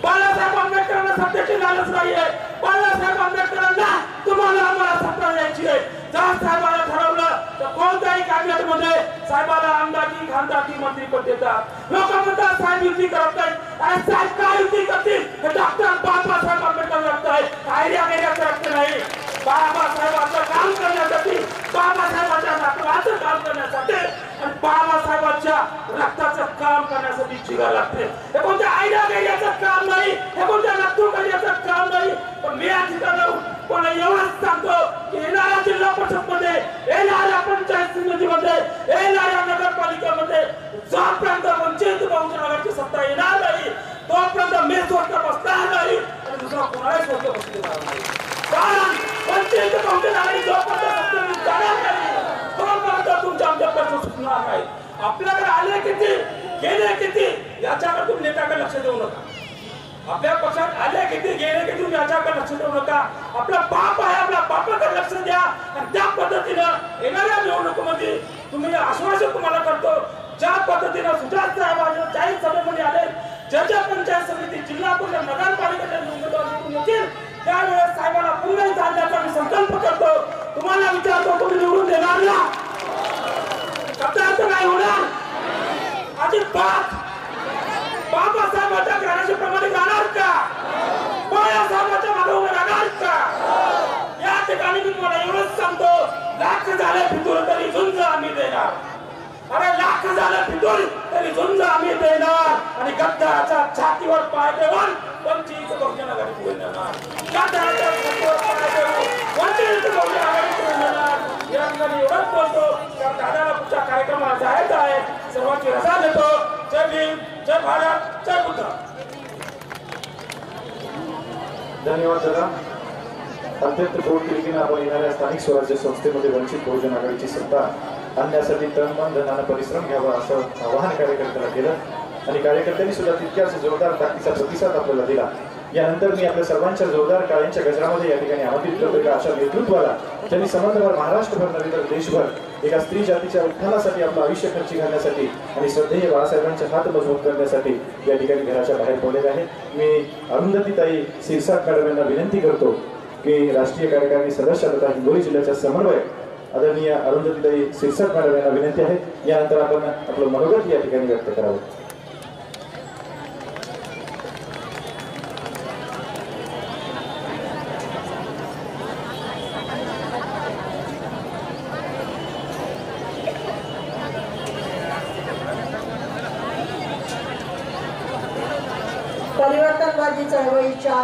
बाळासाहेब आंबेडकरांना सत्तेची लालच नाहीये। बाळासाहेब आंबेडकरांना तुम्हाला आम्हाला सत्ता द्यायची आहे। जर साहेबांना ठरवलं तर कोणत्याही कॅबिनेटमध्ये साहेबाला आमदारकी, खासदारकी, मंत्रीपद देतात। लोक म्हणतात साहेब युती करत नाही। अरे साहेब काय युती करतील हे डॉक्टर बाबासाहेब आंबेडकर व्यक्त आहे, आयडिया घेण्याचं व्यक्त नाही। बाबासाहेबांचं काम करण्यासाठी, बाबासाहेबांच्या रक्ताचं काम करण्यासाठी आणि बाबासाहेबांच्या रक्ताचं काम करण्यासाठी जिगर लागते। हे कोणत्या आयडिया घेण्याचं काम नाही, हे कोणत्या रक्तू करण्याचं काम नाही। पण मी या ठिकाणी पण एवढंच सांगतो की येणाऱ्या जिल्हा परिषदमध्ये, येणाऱ्या पंचायत समितीमध्ये, येणाऱ्या नगरपालिकेमध्ये जोपर्यंत वंचित बहुजन आघाडीची सत्ता येणार नाही तोपर्यंत मी स्वतः बसणार नाही आणि दुसरा कोणालाही स्वतः बसणार नाही। कारण वंचित बहुजन आघाडी जोपर्यंत सत्तेवर जाणार नाही तोपर्यंत तुमच्या आमच्या प्रश्न सुटणार नाही। आपल्याकडे आले किती, गेले किती याच्याकडे तुम्ही नेत्याकडे लक्ष देऊ नका। आपल्या पक्षात आले किती गेले की तुम्ही याच्याकडे लक्ष देऊ नका. आपला बाप आहे, आपल्या बापाकडे लक्ष द्या आणि त्या पद्धतीनं येणाऱ्या निवडणुकीमध्ये तुम्ही आश्वासन तुम्हाला करतो. ज्या पद्धतीनं सुजात साहेब आज जाहीर सभेमध्ये आले, ज्या पंचायत समिती, जिल्हा परिषद, नगरपालिकेच्या निवडणुकीत येतील त्यावेळेस साहेबांना पुन्हा जाण्याचा मी संकल्प करतो. तुम्हाला विचारतो, तुम्ही निवडून देणार ना? शब्दार्थ नाही होणार अजिबात. बाबासाहेबांच्या घराच्या प्रमाणे राहणार का? बाळासाहेबांच्या मागे उभे राहणार का? या ठिकाणी मी तुम्हाला एवढंच सांगतो, लाख झाले फितूर तरी झुंज आम्ही देणार. अरे लाख झाले फितूर तरी झुंज आम्ही देणार आणि गद्दाराच्या छातीवर पाय देऊन वंचित बहुजन आघाडी पुढे नेणार. गद्दाराच्या छातीवर पाय देऊन वंचित बहुजन आघाडी पुढे नेणार. या ठिकाणी एवढंच बोलतो, कारण दादाला पुढच्या कार्यक्रमात जायचं आहे. सर्वांची रजा देतो. जय भीम, जय भारत, जय बुद्ध. धन्यवाद दादा. अत्यंत पोटतिडकीने आपण येणाऱ्या स्थानिक स्वराज्य संस्थेमध्ये वंचित बहुजन आघाडीची सत्ता आणण्यासाठी तन मन धनानं परिश्रम घ्यावा असं आवाहन कार्यकर्त्यांना केलं आणि कार्यकर्त्यांनी सुद्धा तितक्याच जोरदार ताकदीचा प्रतिसाद आपल्याला दिला. यानंतर मी आपल्या सर्वांच्या जोरदार टाळ्यांच्या गजरामध्ये या ठिकाणी आमंत्रित करतो एका अशा नेतृत्वाला ज्यांनी समग्र महाराष्ट्रभर नव्हे तर देशभर एका स्त्री जातीच्या उत्थानासाठी आपलं आयुष्य खर्ची घालण्यासाठी आणि श्रद्धेय बाळासाहेबांचे हात मजबूत करण्यासाठी या ठिकाणी घराच्या बाहेर पडलेले आहे. मी अरुंधतीताई शिरसाट मॅडम यांना विनंती करतो की राष्ट्रीय कार्यकारिणी सदस्य तथा हिंगोली जिल्ह्याच्या समन्वयक आदरणीय अरुंधतीताई शिरसाट मॅडम यांना विनंती आहे. यानंतर आपण आपलं मनोगत या ठिकाणी व्यक्त करावं. परिवर्तनवादी चळवळीच्या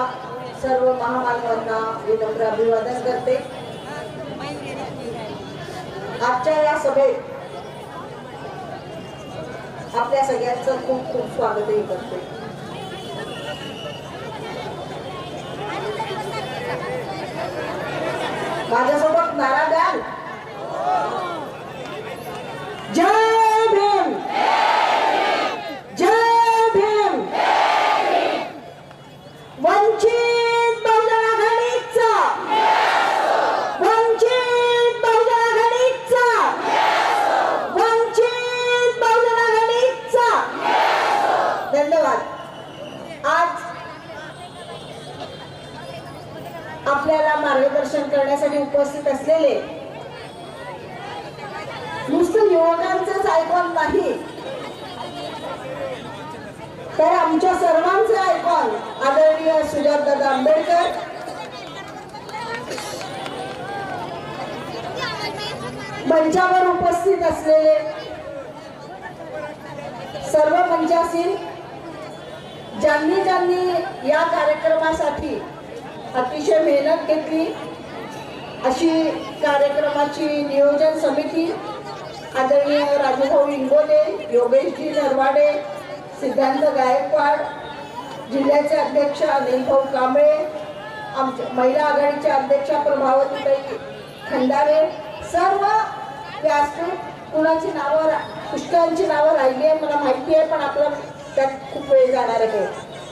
सर्व महामानवांना विनम्र अभिवादन करते. आजच्या या सभेत आपल्या सगळ्यांचं खूप खूप स्वागतही करते. माझ्यासोबत नारा द्याल? जय भीम, जय भीम. वंचित बहुजन आघाडीचा, वंचित बहुजन आघाडीचा, वंचित बहुजन आघाडीचा. धन्यवाद. आज आपल्याला मार्गदर्शन करण्यासाठी उपस्थित असलेले नुसतं युवकांचंच आयकॉन नाही तर आमच्या सर्वांचे आयकॉन आदरणीय सुजातदादा आंबेडकर, मंचावर उपस्थित असलेले सर्व मंचासीन ज्यांनी ज्यांनी या कार्यक्रमासाठी अतिशय मेहनत घेतली अशी कार्यक्रमाची नियोजन समिती आदरणीय राजूभाऊ इंगोले, योगेशजी नरवाडे, सिद्धांत गायकवाड, जिल्ह्याचे अध्यक्ष अनिलभाऊ कांबळे, आमच्या महिला आघाडीच्या अध्यक्षा प्रभावतीताई खंडारे, सर्व व्यासपीठ कुणाची नावं पुष्कळांची नावं राहिली आहे मला माहिती आहे, पण आपला त्यात खूप वेळ जाणार आहे.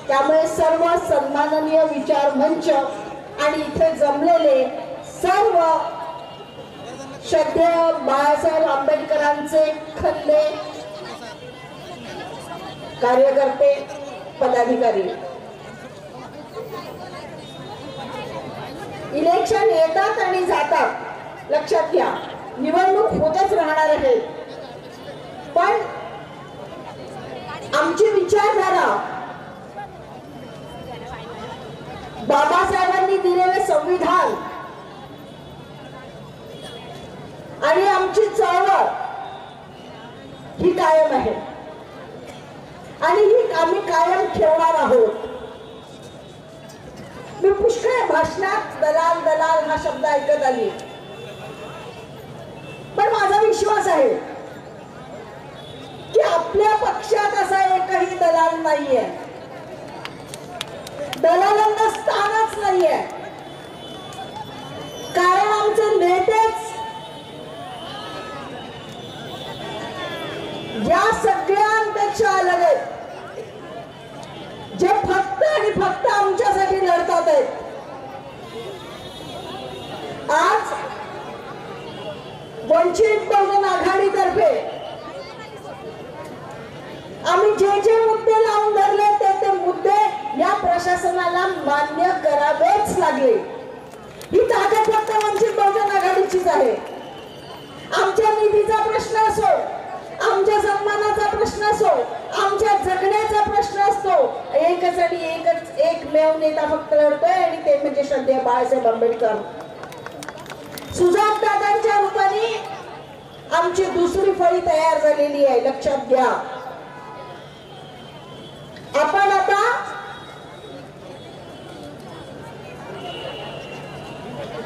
त्यामुळे सर्व सन्माननीय विचार मंच आणि इथे जमलेले सर्व श्रद्धेय बाळासाहेब आंबेडकरांचे खल्ले कार्यकर्ते, पदाधिकारी, इलेक्शन येतात आणि जातात, लक्षात घ्या. निवडणूक होतच राहणार आहे, पण आमची विचारधारा बाबासाहेबांनी दिलेले संविधान आणि आमची चळवळ ही कायम आहे आणि ही आम्ही कायम ठेवणार आहोत. मी पुष्कळ भाषणात दलाल दलाल हा शब्द ऐकत आली, पण माझा विश्वास आहे की आपल्या पक्षात असा एकही दलाल नाहीये, दलालांना स्थानच नाहीये. कारण आमचे नेतेच या सगळ्यांपेक्षा अलग आहेत, जे फक्त आणि फक्त आहेत. आज वंचित बहुजन आघाडीतर्फे आम्ही जे जे मुद्दे लावून धरले ते मुद्दे या प्रशासनाला मान्य करावेच लागले. ही ताकद फक्त वंचित बहुजन आघाडीचीच आहे. आमच्या निधीचा प्रश्न असो, आमच्या सन्मानाचा प्रश्न असो, आमच्या जगण्याचा प्रश्न असतो, एकच आणि एकमेव नेता फक्त लढतोय आणि ते म्हणजे श्रद्धेय बाळासाहेब आंबेडकर. सुजात दादांच्या रूपाने आमची दुसरी फळी तयार झालेली आहे, लक्षात घ्या. आपण आता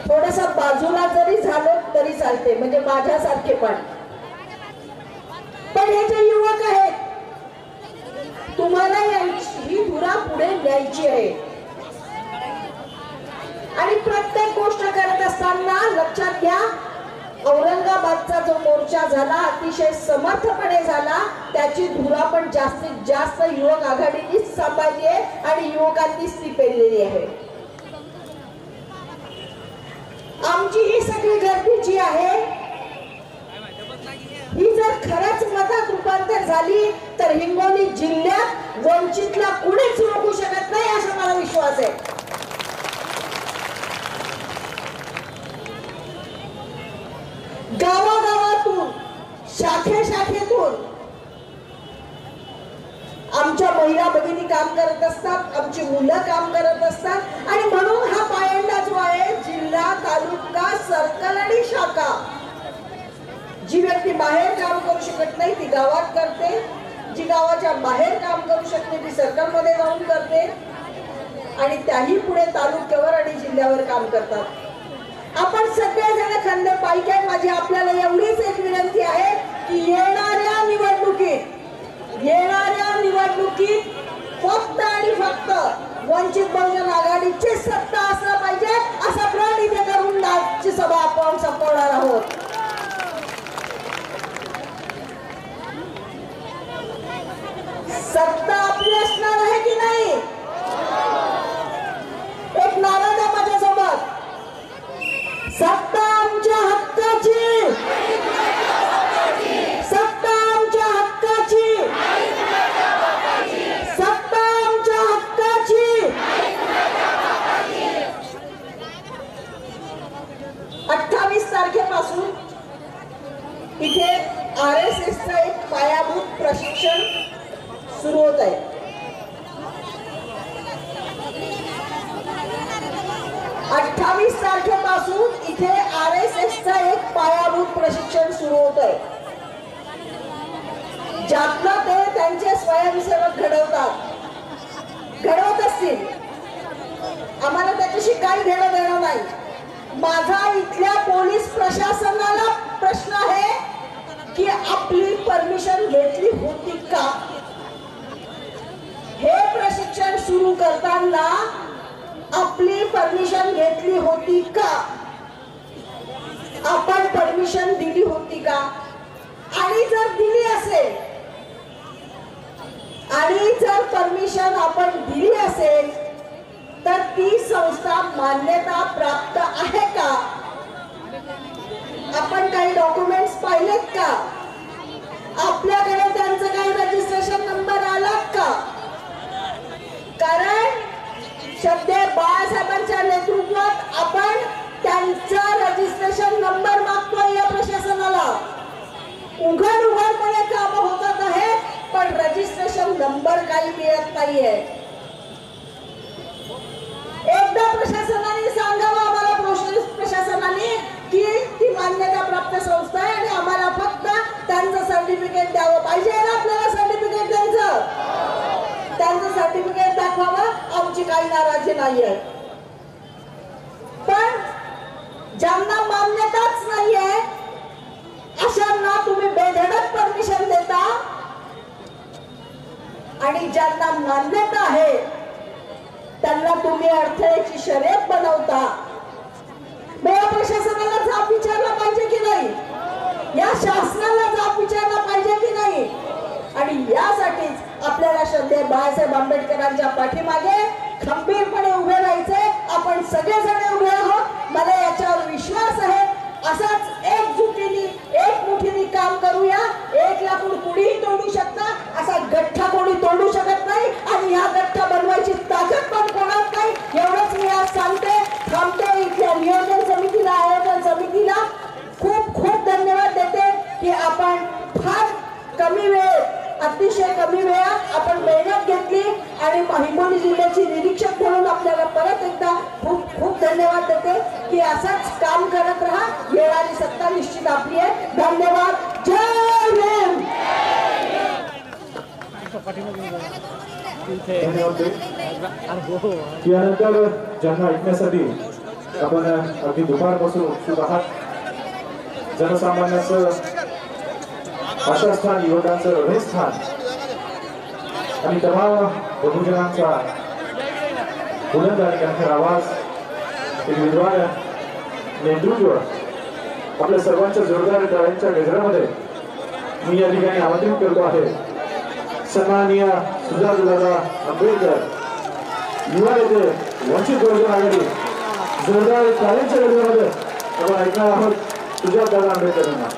थोडस बाजूला जरी झालो तरी चालते, म्हणजे माझ्यासारखे पण हे जे युवक आहेत, तुम्हाला ही धुरा पुढे न्यायची आहे. आणि प्रत्येक गोष्ट करत असताना लक्षात घ्या, औरंगाबादचा जो मोर्चा झाला अतिशय समर्थपणे झाला, त्याची धुरा पण जास्तीत जास्त युवक आघाडीनीच सांभाळली आहे आणि युवकांनीच ती पेरलेली आहे. आमची ही सगळी गर्दी जी आहे, ही जर खरंच मतात रूपांतर झाली तर हिंगोली जिल्ह्यात वंचितला कुणीच रोखू शकत नाही, असा मला विश्वास आहे. गावागावातून, शाखेशाखेतून आमच्या महिला भगिनी काम करत असतात, आमची मुलं काम करत असतात. आणि म्हणून हा पायंडा जो आहे, जिल्हा, तालुका, सर्कल आणि शाखा, जी व्यक्ती बाहेर काम करू शकत नाही ती गावात करते, जी गावाच्या बाहेर काम करू शकते ती सर्कल मध्ये जाऊन करते, आणि त्याही पुढे तालुक्यावर आणि जिल्ह्यावर काम करतात. आपण सगळेजण खंड पाईक आहे. माझी आपल्याला एवढीच एक विनंती आहे की येणाऱ्या निवडणुकीत फक्त आणि फक्त वंचित बहुजन आघाडीची सत्ता असलं पाहिजे, असा प्रण इथे करून आजची सभा आपण संपवणार आहोत. सत्ता आपली असणार आहे की नाही? एक नारा द्या माझ्यासोबत. सत्ता आमच्या हक्काची, सत्ता आमच्या हक्काची, सत्ता आमच्या हक्काची. 28 तारखेपासून इथे RSSचं एक पायाभूत प्रशिक्षण सुरू होत आहे. तारखेपासून इथे RSSचं एक पायाभूत प्रशिक्षण सुरू होत आहे, ज्यातनं ते त्यांचे स्वयंसेवक घडवत असतील. आम्हाला त्याच्याशी काही घेणं देणं नाही. माझा इथल्या पोलीस प्रशासनाला प्रश्न आहे की आपली परमिशन घेतली होती का? हे प्रशिक्षण सुरू करताना आपली परमिशन घेतली होती का? आपण परमिशन दिली होती का? आणि जर दिली असेल, आणि जर परमिशन आपण दिली असेल तर ती संस्था मान्यता प्राप्त आहे का? आपण काही डॉक्युमेंट्स पाहिलेत का? आपल्याकडे त्यांचं काही रजिस्ट्रेशन नंबर आला का? कारण श्रद्धेय बाळासाहेबांच्या नेतृत्वात आपण त्यांचा रजिस्ट्रेशन नंबर मागतोय या प्रशासनाला. उघडपणे काम होतात आहे, पण रजिस्ट्रेशन नंबर काही मिळत नाहीये. एकदा प्रशासनाने सांगावं आम्हाला, प्रशासनाने, की ती मान्यता प्राप्त संस्था आहे आणि आम्हाला फक्त त्यांचं सर्टिफिकेट द्यावं पाहिजे ना. आपल्याला सर्टिफिकेट द्यायचं, त्यांचं सर्टिफिकेट दाखवावं, आमची काही नाराजी नाहीये. पण ज्यांना मान्यताच नाहीये अशांना तुम्ही बेधडक परमिशन देता, आणि ज्यांना मान्यता आहे त्यांना तुम्ही अडथळ्याची शर्यत बनवता. या प्रशासनाला जाब विचारला पाहिजे की नाही? या शासनाला जाब विचारला पाहिजे की नाही? आणि यासाठीच आपल्याला श्रद्धेय बाळासाहेब आंबेडकरांच्या पाठीमागे खंबीरपणे उभे राहायचे. सगळेजण उभे आहोत. मला याच्यावर विश्वास आहे. असाच एकजुटीने एकमुठीने काम करूया. एक लाकूड कुणीही तोडू शकता, असा गठ्ठा कोणी तोडू शकत नाही आणि ह्या गठ्ठा बनवायची ताकद पण कोणात नाही. एवढंच मी आज सांगते. थांबते. इथल्या नियोजन समितीला, आयोजन समितीला खूप खूप धन्यवाद देते की आपण फार कमी वेळेत, अतिशय कमी वेळात आपण मेहनत घेतली आणि हिंगोली जिल्ह्याची निरीक्षक म्हणून आपल्याला परत एकदा खूप खूप धन्यवाद देते की असंच काम करत राहा. येणारी सत्ता निश्चित आपली आहे. धन्यवाद. जय भीम. यानंतर ज्यांना ऐकण्यासाठी आपण अगदी दुपारपासून उत्सुक आहात, जनसामान्यांचं आशास्थान, युवकांचं हृदयस्थान आणि तमाम बहुजनांचा बुलंद आणि कणखर आवाज, एक विद्वान नेतृत्व आपल्या सर्वांच्या जोरदार टाळ्यांच्या गजरामध्ये मी या ठिकाणी आमंत्रित करतो आहे सन्माननीय सुजातदादा आंबेडकर, युवा नेते, वंचित बहुजन आघाडी. जोरदार टाळ्यांच्या गजरामध्ये आपण ऐकणार आहोत सुजातदादा आंबेडकर यांना.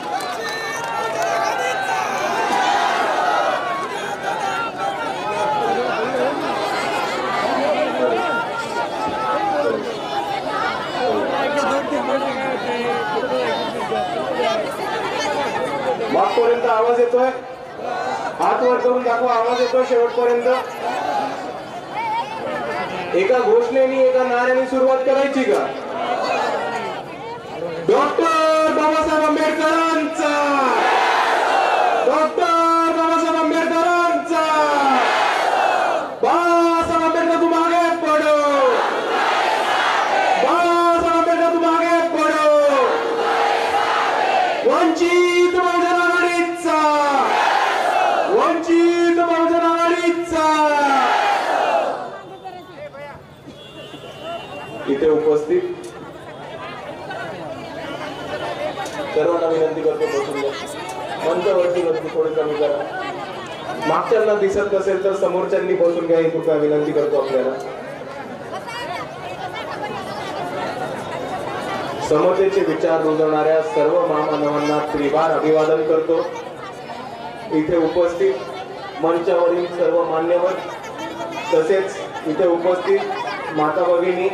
मागपर्यंत आवाज येतोय? हात वर करून दाखवा. आवाज येतोय शेवटपर्यंत? एका घोषणेने, एका नाऱ्याने सुरुवात करायची का? डॉक्टर बाबासाहेब आंबेडकरांचा, डॉक्टर बाबासाहेब आंबेडकरांचा. बाबासाहेब आंबेडकर तुम आगे पढ़ो, बाबासाहेब आंबेडकर तुम आगे पढ़ो. वंचित बहुजन आघाडीचा, वंचित बहुजन आघाडीचा. इथे उपस्थित सर्वांना विनंती करतो बसून घ्या. मंचावरची गर्दी थोडी कमी करा. मागच्यांना दिसत नसेल तर समोरच्यांनी बसून घ्या ही कृपया विनंती करतो आपल्याला. समतेचे विचार रुजवणाऱ्या सर्व महामानवांना त्रिवार अभिवादन करतो. इथे उपस्थित मंचावरील सर्व मान्यवर, तसेच इथे उपस्थित माता भगिनी,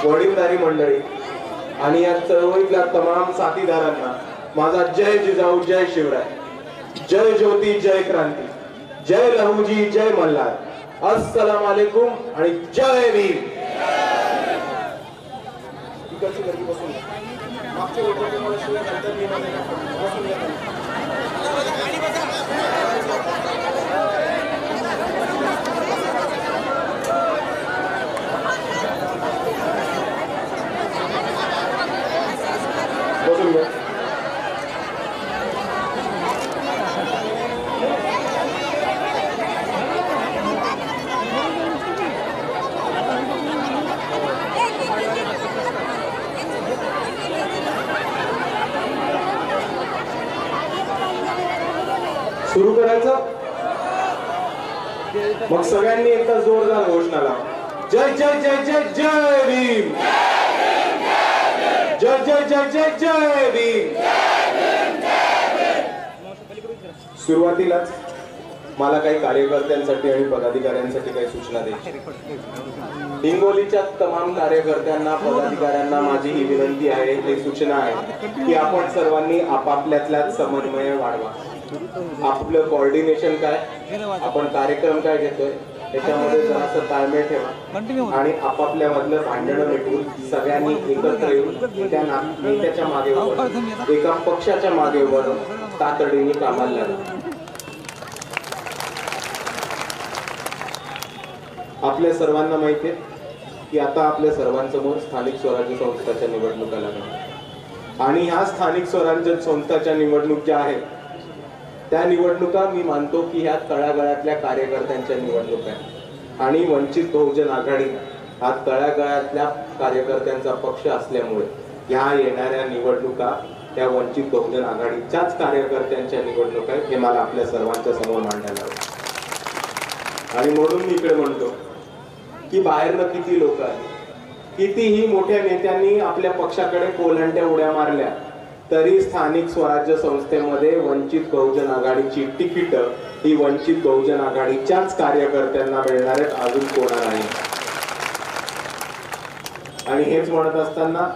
वडीलधारी मंडळी आणि या चळवळीतल्या तमाम साथीदारांना माझा जय जिजाऊ, जय शिवराय, जय ज्योती, जय क्रांती, जय लहुजी, जय मल्हार, अस्सलाम वालेकुम आणि जय भीम. बसून घ्या. सुरू करायचं? मग सगळ्यांनी एकदा जोरदार घोषणा लावा. जय जय जय जय जय भीम, जय जय जय जय जय भीम. सुरुवातीलाच मला काही कार्यकर्त्यांसाठी आणि पदाधिकाऱ्यांसाठी काही सूचना द्यायची. हिंगोलीच्या तमाम कार्यकर्त्यांना, पदाधिकाऱ्यांना माझी ही विनंती आहे, ही सूचना आहे की आपण सर्वांनी आपापल्यातल्यात समन्वय वाढवा. आपलं कोऑर्डिनेशन काय, आपण कार्यक्रम काय घेतोय त्याच्यामध्ये जरासं ताळमेळ ठेवा आणि आपापल्या मधलं भांडणं मिटवून सगळ्यांनी एकत्र येऊन एका नेत्याच्या मागे उभं, एका पक्षाच्या मागे उभं तातडीने कामाला लागलं. आपल्या सर्वांना माहिती आहे की आता आपल्या सर्वांसमोर स्थानिक स्वराज्य संस्थांच्या निवडणुका लागल्या आणि ह्या स्थानिक स्वराज्य संस्थांच्या निवडणूक ज्या आहेत त्या निवडणुका मी मानतो की ह्या तळागाळातल्या कार्यकर्त्यांच्या निवडणुका आहेत आणि वंचित बहुजन आघाडी हा तळागाळातल्या कार्यकर्त्यांचा पक्ष असल्यामुळे ह्या येणाऱ्या निवडणुका त्या वंचित बहुजन आघाडीच्याच कार्यकर्त्यांच्या निवडणुका आहेत, हे मला आपल्या सर्वांच्या समोर मांडायला हवं. आणि म्हणून मी इकडे म्हणतो की बाहेरनं किती लोक आहेत, कितीही मोठ्या नेत्यांनी आपल्या पक्षाकडे कोलंट्या उड्या मारल्या तरी स्थानिक स्वराज्य संस्थेमध्ये वंचित बहुजन आघाडीची तिकीट ही वंचित बहुजन आघाडीच्याच कार्यकर्त्यांना मिळणार आहेत, अजून कोणा नाही. आणि हेच म्हणत असताना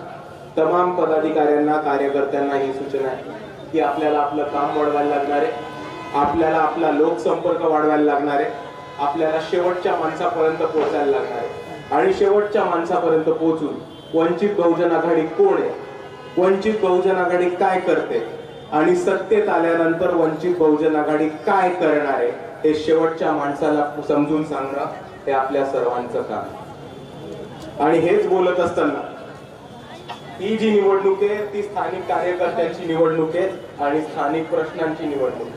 तमाम पदाधिकाऱ्यांना कार्यकर्त्यांना ही सूचना आहे की आपल्याला आपलं काम वाढवायला लागणार आहे, आपल्याला आपला लोकसंपर्क वाढवायला लागणार आहे, आपल्याला शेवटच्या माणसापर्यंत पोहोचायला लागणार आहे. आणि शेवटच्या माणसापर्यंत पोहोचून वंचित बहुजन आघाडी कोण आहे, वंचित बहुजन आघाडी काय करते आणि सत्तेत आल्यानंतर वंचित बहुजन आघाडी काय करणार आहे हे शेवटच्या माणसाला समजून सांगणं हे आपल्या सर्वांचं काम. आणि हेच बोलत असताना ही जी निवडणूक आहे ती स्थानिक कार्यकर्त्यांची निवडणूक आहे आणि स्थानिक प्रश्नांची निवडणूक.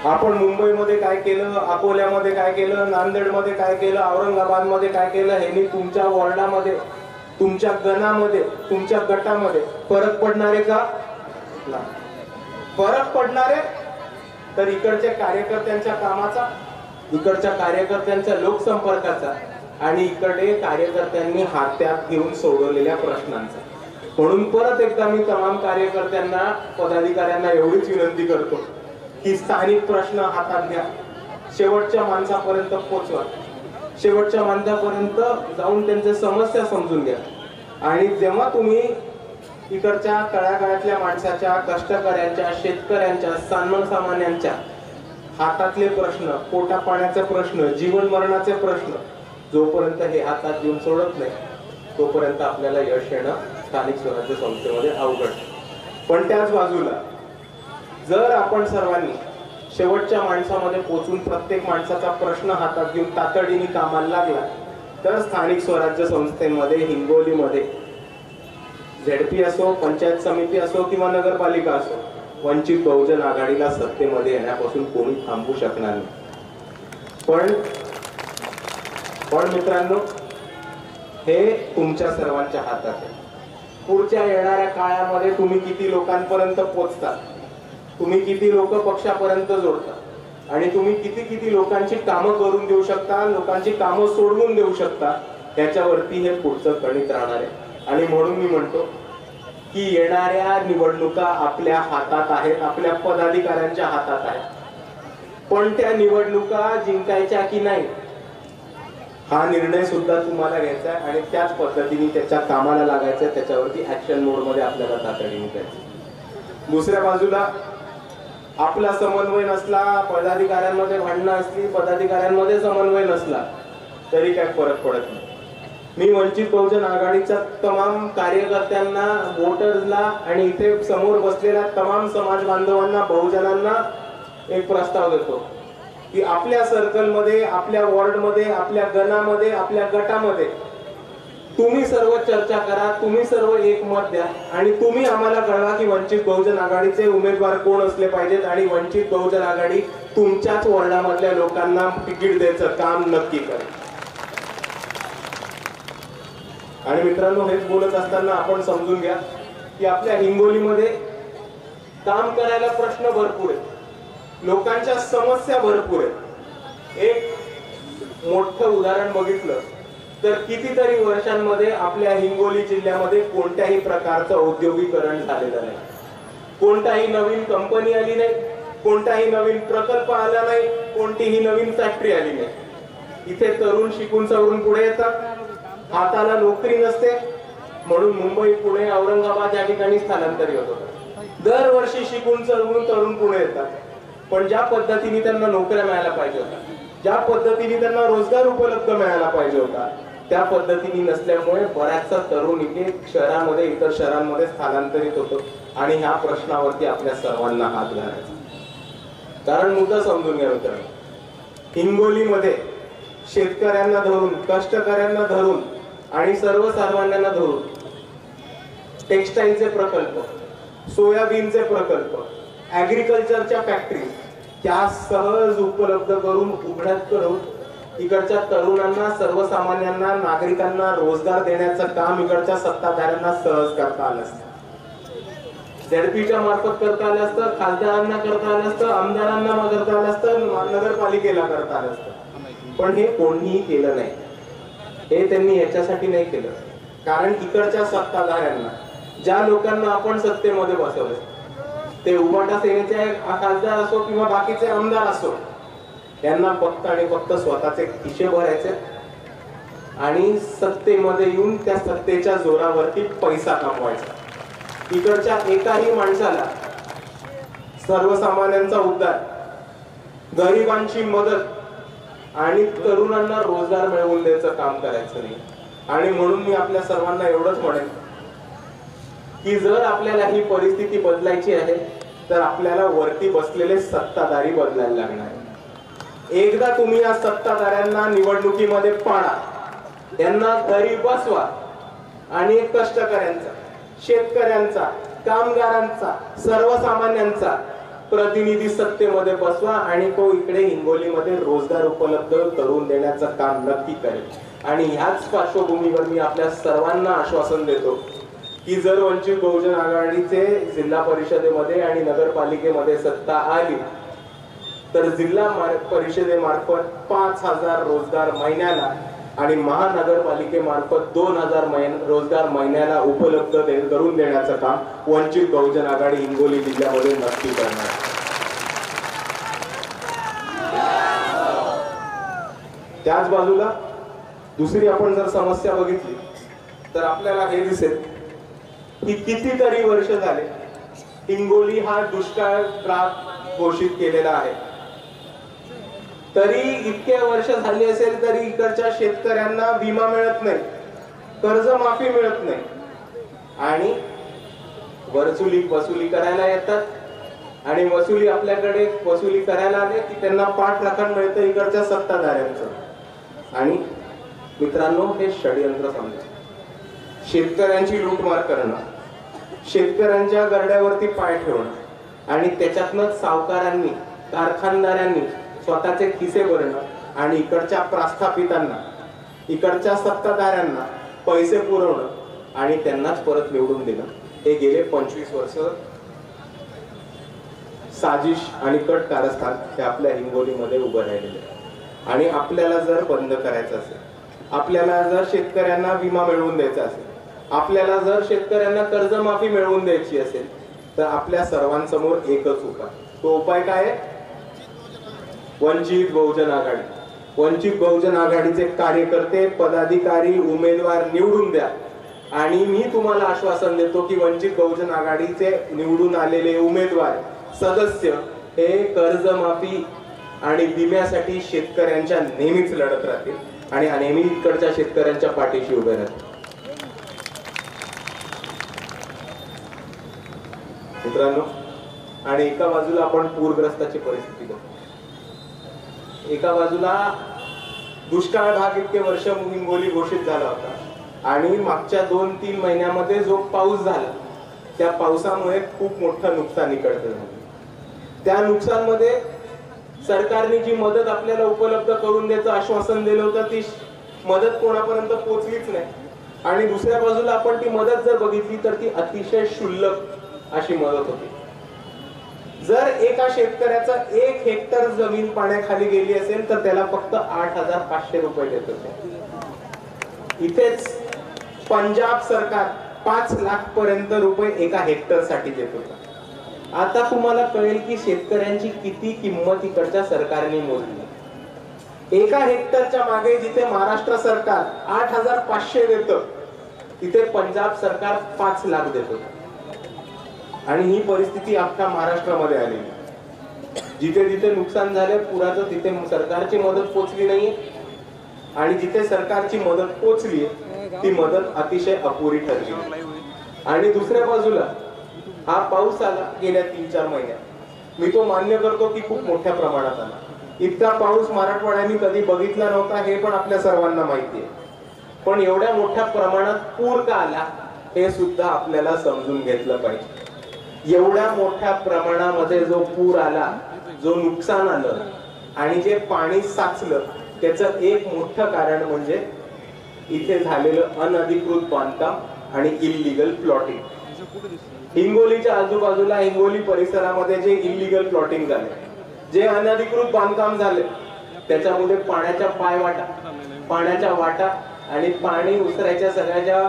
आपण मुंबईमध्ये काय केलं, अकोल्यामध्ये काय केलं, नांदेडमध्ये काय केलं, औरंगाबादमध्ये काय केलं, हे तुमच्या वॉर्डामध्ये, तुमच्या गणामध्ये, तुमच्या गटामध्ये फरक पडणार आहे का? फरक पडणार आहे तर इकडच्या कार्यकर्त्यांच्या कामाचा, इकडच्या कार्यकर्त्यांच्या लोकसंपर्काचा आणि इकडे कार्यकर्त्यांनी हातात घेऊन सोडवलेल्या प्रश्नांचा. म्हणून परत एकदा मी तमाम कार्यकर्त्यांना, पदाधिकाऱ्यांना एवढीच विनंती करतो की स्थानिक प्रश्न हातात घ्या, शेवटच्या माणसापर्यंत पोहोचवा, शेवटच्या माणसापर्यंत जाऊन त्यांच्या समस्या समजून घ्या. आणि जेव्हा तुम्ही इकडच्या तळागाळातल्या माणसाच्या, कष्टकऱ्यांच्या, शेतकऱ्यांच्या, सर्वसामान्यांच्या हातातले प्रश्न, पोटा पाण्याचे प्रश्न, जीवन मरणाचे प्रश्न जोपर्यंत हे हातात घेऊन सोडत नाही तोपर्यंत आपल्याला यश येणं स्थानिक स्वराज्य संस्थेमध्ये अवघड. पण त्याच बाजूला जर आपण सर्वांनी शेवटच्या माणसामध्ये पोहोचून प्रत्येक माणसाचा प्रश्न हातात घेऊन तातडीने कामाला लागला तर स्थानिक स्वराज्य संस्थेमध्ये, हिंगोलीमध्ये झेडपी असो, पंचायत समिती असो किंवा नगरपालिका असो, वंचित बहुजन आघाडीला सत्तेमध्ये येण्यापासून कोणी थांबवू शकणार नाही. पण मित्रांनो, हे तुमच्या सर्वांच्या हातात आहे. पुढच्या येणाऱ्या काळामध्ये तुम्ही किती लोकांपर्यंत पोहोचता, तुम्ही किती लोक पक्षापर्यंत जोडता आणि तुम्ही किती लोकांची कामं करून देऊ शकता, लोकांची कामं सोडवून देऊ शकता, याच्यावरती हे पुढचं गणित राहणार आहे. आणि म्हणून मी म्हणतो की येणाऱ्या निवडणुका आपल्या हातात आहेत, आपल्या पदाधिकाऱ्यांच्या हातात आहेत. पण त्या निवडणुका जिंकायच्या की नाही हा निर्णय सुद्धा तुम्हाला घ्यायचा आहे आणि त्याच पद्धतीने त्याच्या कामाला लागायचं आहे, त्याच्यावरती ऍक्शन मोड मध्ये आपल्याला तातडीने जायचं. दुसऱ्या बाजूला आपला समन्वय नसला, पदाधिकाऱ्यांमध्ये भांडणं असली, पदाधिकाऱ्यांमध्ये समन्वय नसला तरी काय फरक पडत नाही. मी वंचित बहुजन आघाडीच्या तमाम कार्यकर्त्यांना, वोटर्सला आणि इथे समोर बसलेल्या तमाम समाज बांधवांना, बहुजनांना एक प्रस्ताव देतो की आपल्या सर्कलमध्ये, आपल्या वॉर्डमध्ये, आपल्या गणामध्ये, आपल्या गटामध्ये तुम्ही सर्व चर्चा करा, तुम्ही सर्व एक मत द्या आणि तुम्ही आम्हाला कळवा की वंचित बहुजन आघाडीचे उमेदवार कोण असले पाहिजेत आणि वंचित बहुजन आघाडी तुमच्याच वॉर्डामधल्या लोकांना तिकीट द्यायचं काम नक्की करा. आणि मित्रांनो, हेच बोलत असताना आपण समजून घ्या की आपल्या हिंगोलीमध्ये काम करायला प्रश्न भरपूर आहेत, लोकांच्या समस्या भरपूर आहेत. एक मोठं उदाहरण बघितलं तर कितीतरी वर्षांमध्ये आपल्या हिंगोली जिल्ह्यामध्ये कोणत्याही प्रकारचं औद्योगिकरण झालेलं नाही, कोणताही नवीन कंपनी आली नाही, कोणताही नवीन प्रकल्प आला नाही, कोणतीही नवीन फॅक्टरी आली नाही. इथे तरुण शिकून सवरून पुढे येतात, हाताला नोकरी नसते म्हणून मुंबई, पुणे, औरंगाबाद या ठिकाणी स्थलांतरित होतात. दरवर्षी शिकून सवरून तरुण पुढे येतात, पण ज्या पद्धतीने त्यांना नोकऱ्या मिळायला पाहिजे होत्या, ज्या पद्धतीने त्यांना रोजगार उपलब्ध मिळायला पाहिजे होता, त्या पद्धतीने नसल्यामुळे बऱ्याचसा तरुण इथे शहरामध्ये, इतर शहरांमध्ये स्थलांतरित होतो. आणि ह्या प्रश्नावरती आपल्या सर्वांना हात घालायचा. कारण मुद्दा समजून घ्या मित्रांनो, हिंगोलीमध्ये शेतकऱ्यांना धरून, कष्टकऱ्यांना धरून आणि सर्वसामान्यांना धरून टेक्सटाईलचे प्रकल्प, सोयाबीनचे प्रकल्प, ऍग्रिकल्चरच्या फॅक्टरी त्या सहज उपलब्ध करून, उघड्यात करून इकडच्या तरुणांना, सर्वसामान्यांना, नागरिकांना रोजगार देण्याचं काम इकडच्या सत्ताधाऱ्यांना सहज करता आलं असतं. झेडपीच्या मार्फत करता आलं असतं, खासदारांना करता आलं असतं, आमदारांना करता आलं असतं, नगरपालिकेला करता आलं असतं. पण हे कोणीही केलं नाही. हे त्यांनी याच्यासाठी नाही केलं, कारण इकडच्या सत्ताधाऱ्यांना, ज्या लोकांना आपण सत्तेमध्ये बसवलं, ते उबाटा सेनेचे खासदार असो किंवा बाकीचे आमदार असो, यांना फक्त आणि फक्त स्वतःचे खिशे भरायचे आणि सत्तेमध्ये येऊन त्या सत्तेच्या जोरावरती पैसा कमवायचा. इकडच्या एकाही माणसाला सर्वसामान्यांचा उद्धार, गरिबांची मदत आणि तरुणांना रोजगार मिळवून द्यायचं काम करायचं नाही. आणि म्हणून मी आपल्या सर्वांना एवढंच म्हणेन की जर आपल्याला ही परिस्थिती बदलायची आहे तर आपल्याला वरती बसलेले सत्ताधारी बदलायला लागणार. एकदा तुम्ही या सत्ताधाऱ्यांना निवडणुकीमध्ये पाडा, त्यांना घरी बसवा आणि कष्टकऱ्यांचा, शेतकऱ्यांचा, कामगारांचा, सर्वसामान्यांचा प्रतिनिधी सत्तेमध्ये बसवा आणि तो इकडे हिंगोलीमध्ये रोजगार उपलब्ध करून देण्याचं काम नक्की करेल. आणि ह्याच पार्श्वभूमीवर मी आपल्या सर्वांना आश्वासन देतो की जर वंचित बहुजन आघाडीचे जिल्हा परिषदेमध्ये आणि नगरपालिकेमध्ये सत्ता आली तर जिल्हा परिषदेमार्फत 5,000 रोजगार महिन्याला आणि महानगरपालिकेमार्फत 2,000 रोजगार महिन्याला उपलब्ध करून देण्याचं काम वंचित बहुजन आघाडी हिंगोली जिल्ह्यामध्ये नक्की करणार. त्याच बाजूला दुसरी आपण जर समस्या बघितली तर आपल्याला हे दिसेल की कितीतरी वर्ष झाले हिंगोली हा दुष्काळ घोषित केलेला आहे. तरी इतके वर्ष झाली असेल तरी इकडच्या शेतकऱ्यांना विमा मिळत नाही, कर्जमाफी मिळत नाही आणि वसुली करायला येतात आणि वसुली आपल्याकडे वसुली करायला आले की त्यांना पाठ राखण मिळतं इकडच्या सत्ताधाऱ्यांचं. आणि मित्रांनो, हे षडयंत्र समजा. शेतकऱ्यांची लूटमार करणं, शेतकऱ्यांच्या गरड्यावरती पाय ठेवणं आणि त्याच्यातनं सावकारांनी, कारखानदारांनी स्वतःचे खिसे भरणं आणि इकडच्या प्रस्थापितांना, इकडच्या सत्ताधाऱ्यांना पैसे पुरवणं आणि त्यांनाच परत निवडून देणं, हे गेले 25 वर्ष साजिश आणि कट कारस्थान हे आपल्या हिंगोलीमध्ये उभं राहिलेले आहे. आणि आपल्याला जर बंद करायचं असेल, आपल्याला जर शेतकऱ्यांना विमा मिळवून द्यायचा असेल, आपल्याला जर शेतकऱ्यांना कर्जमाफी मिळवून द्यायची असेल तर आपल्या सर्वांसमोर एकच उपाय. तो उपाय काय आहे? वंचित बहुजन आघाडी. वंचित बहुजन आघाडीचे कार्यकर्ते, पदाधिकारी, उमेदवार निवडून द्या. आणि मी तुम्हाला आश्वासन देतो की वंचित बहुजन आघाडीचे निवडून आलेले उमेदवार, सदस्य हे कर्जमाफी आणि विम्यासाठी शेतकऱ्यांच्या नेहमीच लढत राहतील आणि नेहमी इकडच्या शेतकऱ्यांच्या पाठीशी उभे राहतील. मित्रांनो, आणि एका बाजूला आपण पूरग्रस्ताची परिस्थिती बघतो, एका बाजूला दुष्काळ भाग इतके वर्ष हिंगोली घोषित झाला होता आणि मागच्या 2-3 महिन्यामध्ये जो पाऊस झाला त्या पावसामुळे खूप मोठं नुकसान इकडचं झालं. त्या नुकसानमध्ये सरकारने जी मदत आपल्याला उपलब्ध करून द्यायचं आश्वासन दिलं होतं ती मदत कोणापर्यंत पोहोचलीच नाही. आणि दुसऱ्या बाजूला आपण ती मदत जर बघितली तर ती अतिशय क्षुल्लक अशी मदत होती. जर एका शेतकऱ्याचा 1 हेक्टर जमीन पाण्याखाली गेली असेल तर त्याला फक्त 8,500 रुपये देत होते. इथेच पंजाब सरकार 5 लाख पर्यंत रुपये एका हेक्टर साठी देत होतं. आता तुम्हाला कळेल की शेतकऱ्यांची किती किंमत इकडच्या सरकारने मोजली. एका हेक्टरच्या मागे जिथे महाराष्ट्र सरकार 8,500 देतं तिथे पंजाब सरकार 5 लाख देत होतं. आणि ही परिस्थिती अख्ख्या महाराष्ट्रामध्ये आली. जिथे जिथे नुकसान झाले पुराचं तिथे सरकारची मदत पोचली नाहीये आणि जिथे सरकारची मदत पोचली ती मदत अतिशय अपुरी ठरली. आणि दुसऱ्या बाजूला हा पाऊस आला गेल्या 3-4 महिन्यात. मी तो मान्य करतो की खूप मोठ्या प्रमाणात आला. इतका पाऊस मराठवाड्याने कधी बघितला नव्हता हे पण आपल्या सर्वांना माहिती आहे. पण एवढ्या मोठ्या प्रमाणात पूर का आला हे सुद्धा आपल्याला समजून घेतलं पाहिजे. एवढ्या मोठ्या प्रमाणामध्ये जो पूर आला, जो नुकसान आलं आणि जे पाणी साचलं त्याचं एक मोठं कारण म्हणजे इथे झालेलं अनधिकृत बांधकाम आणि इल्लीगल प्लॉटिंग. हिंगोलीच्या आजूबाजूला, हिंगोली परिसरामध्ये जे इल्लीगल प्लॉटिंग झाले, जे अनधिकृत बांधकाम झाले त्याच्यामुळे पाण्याच्या पायवाटा, पाण्याच्या वाटा आणि पाणी उसरायच्या सगळ्या ज्या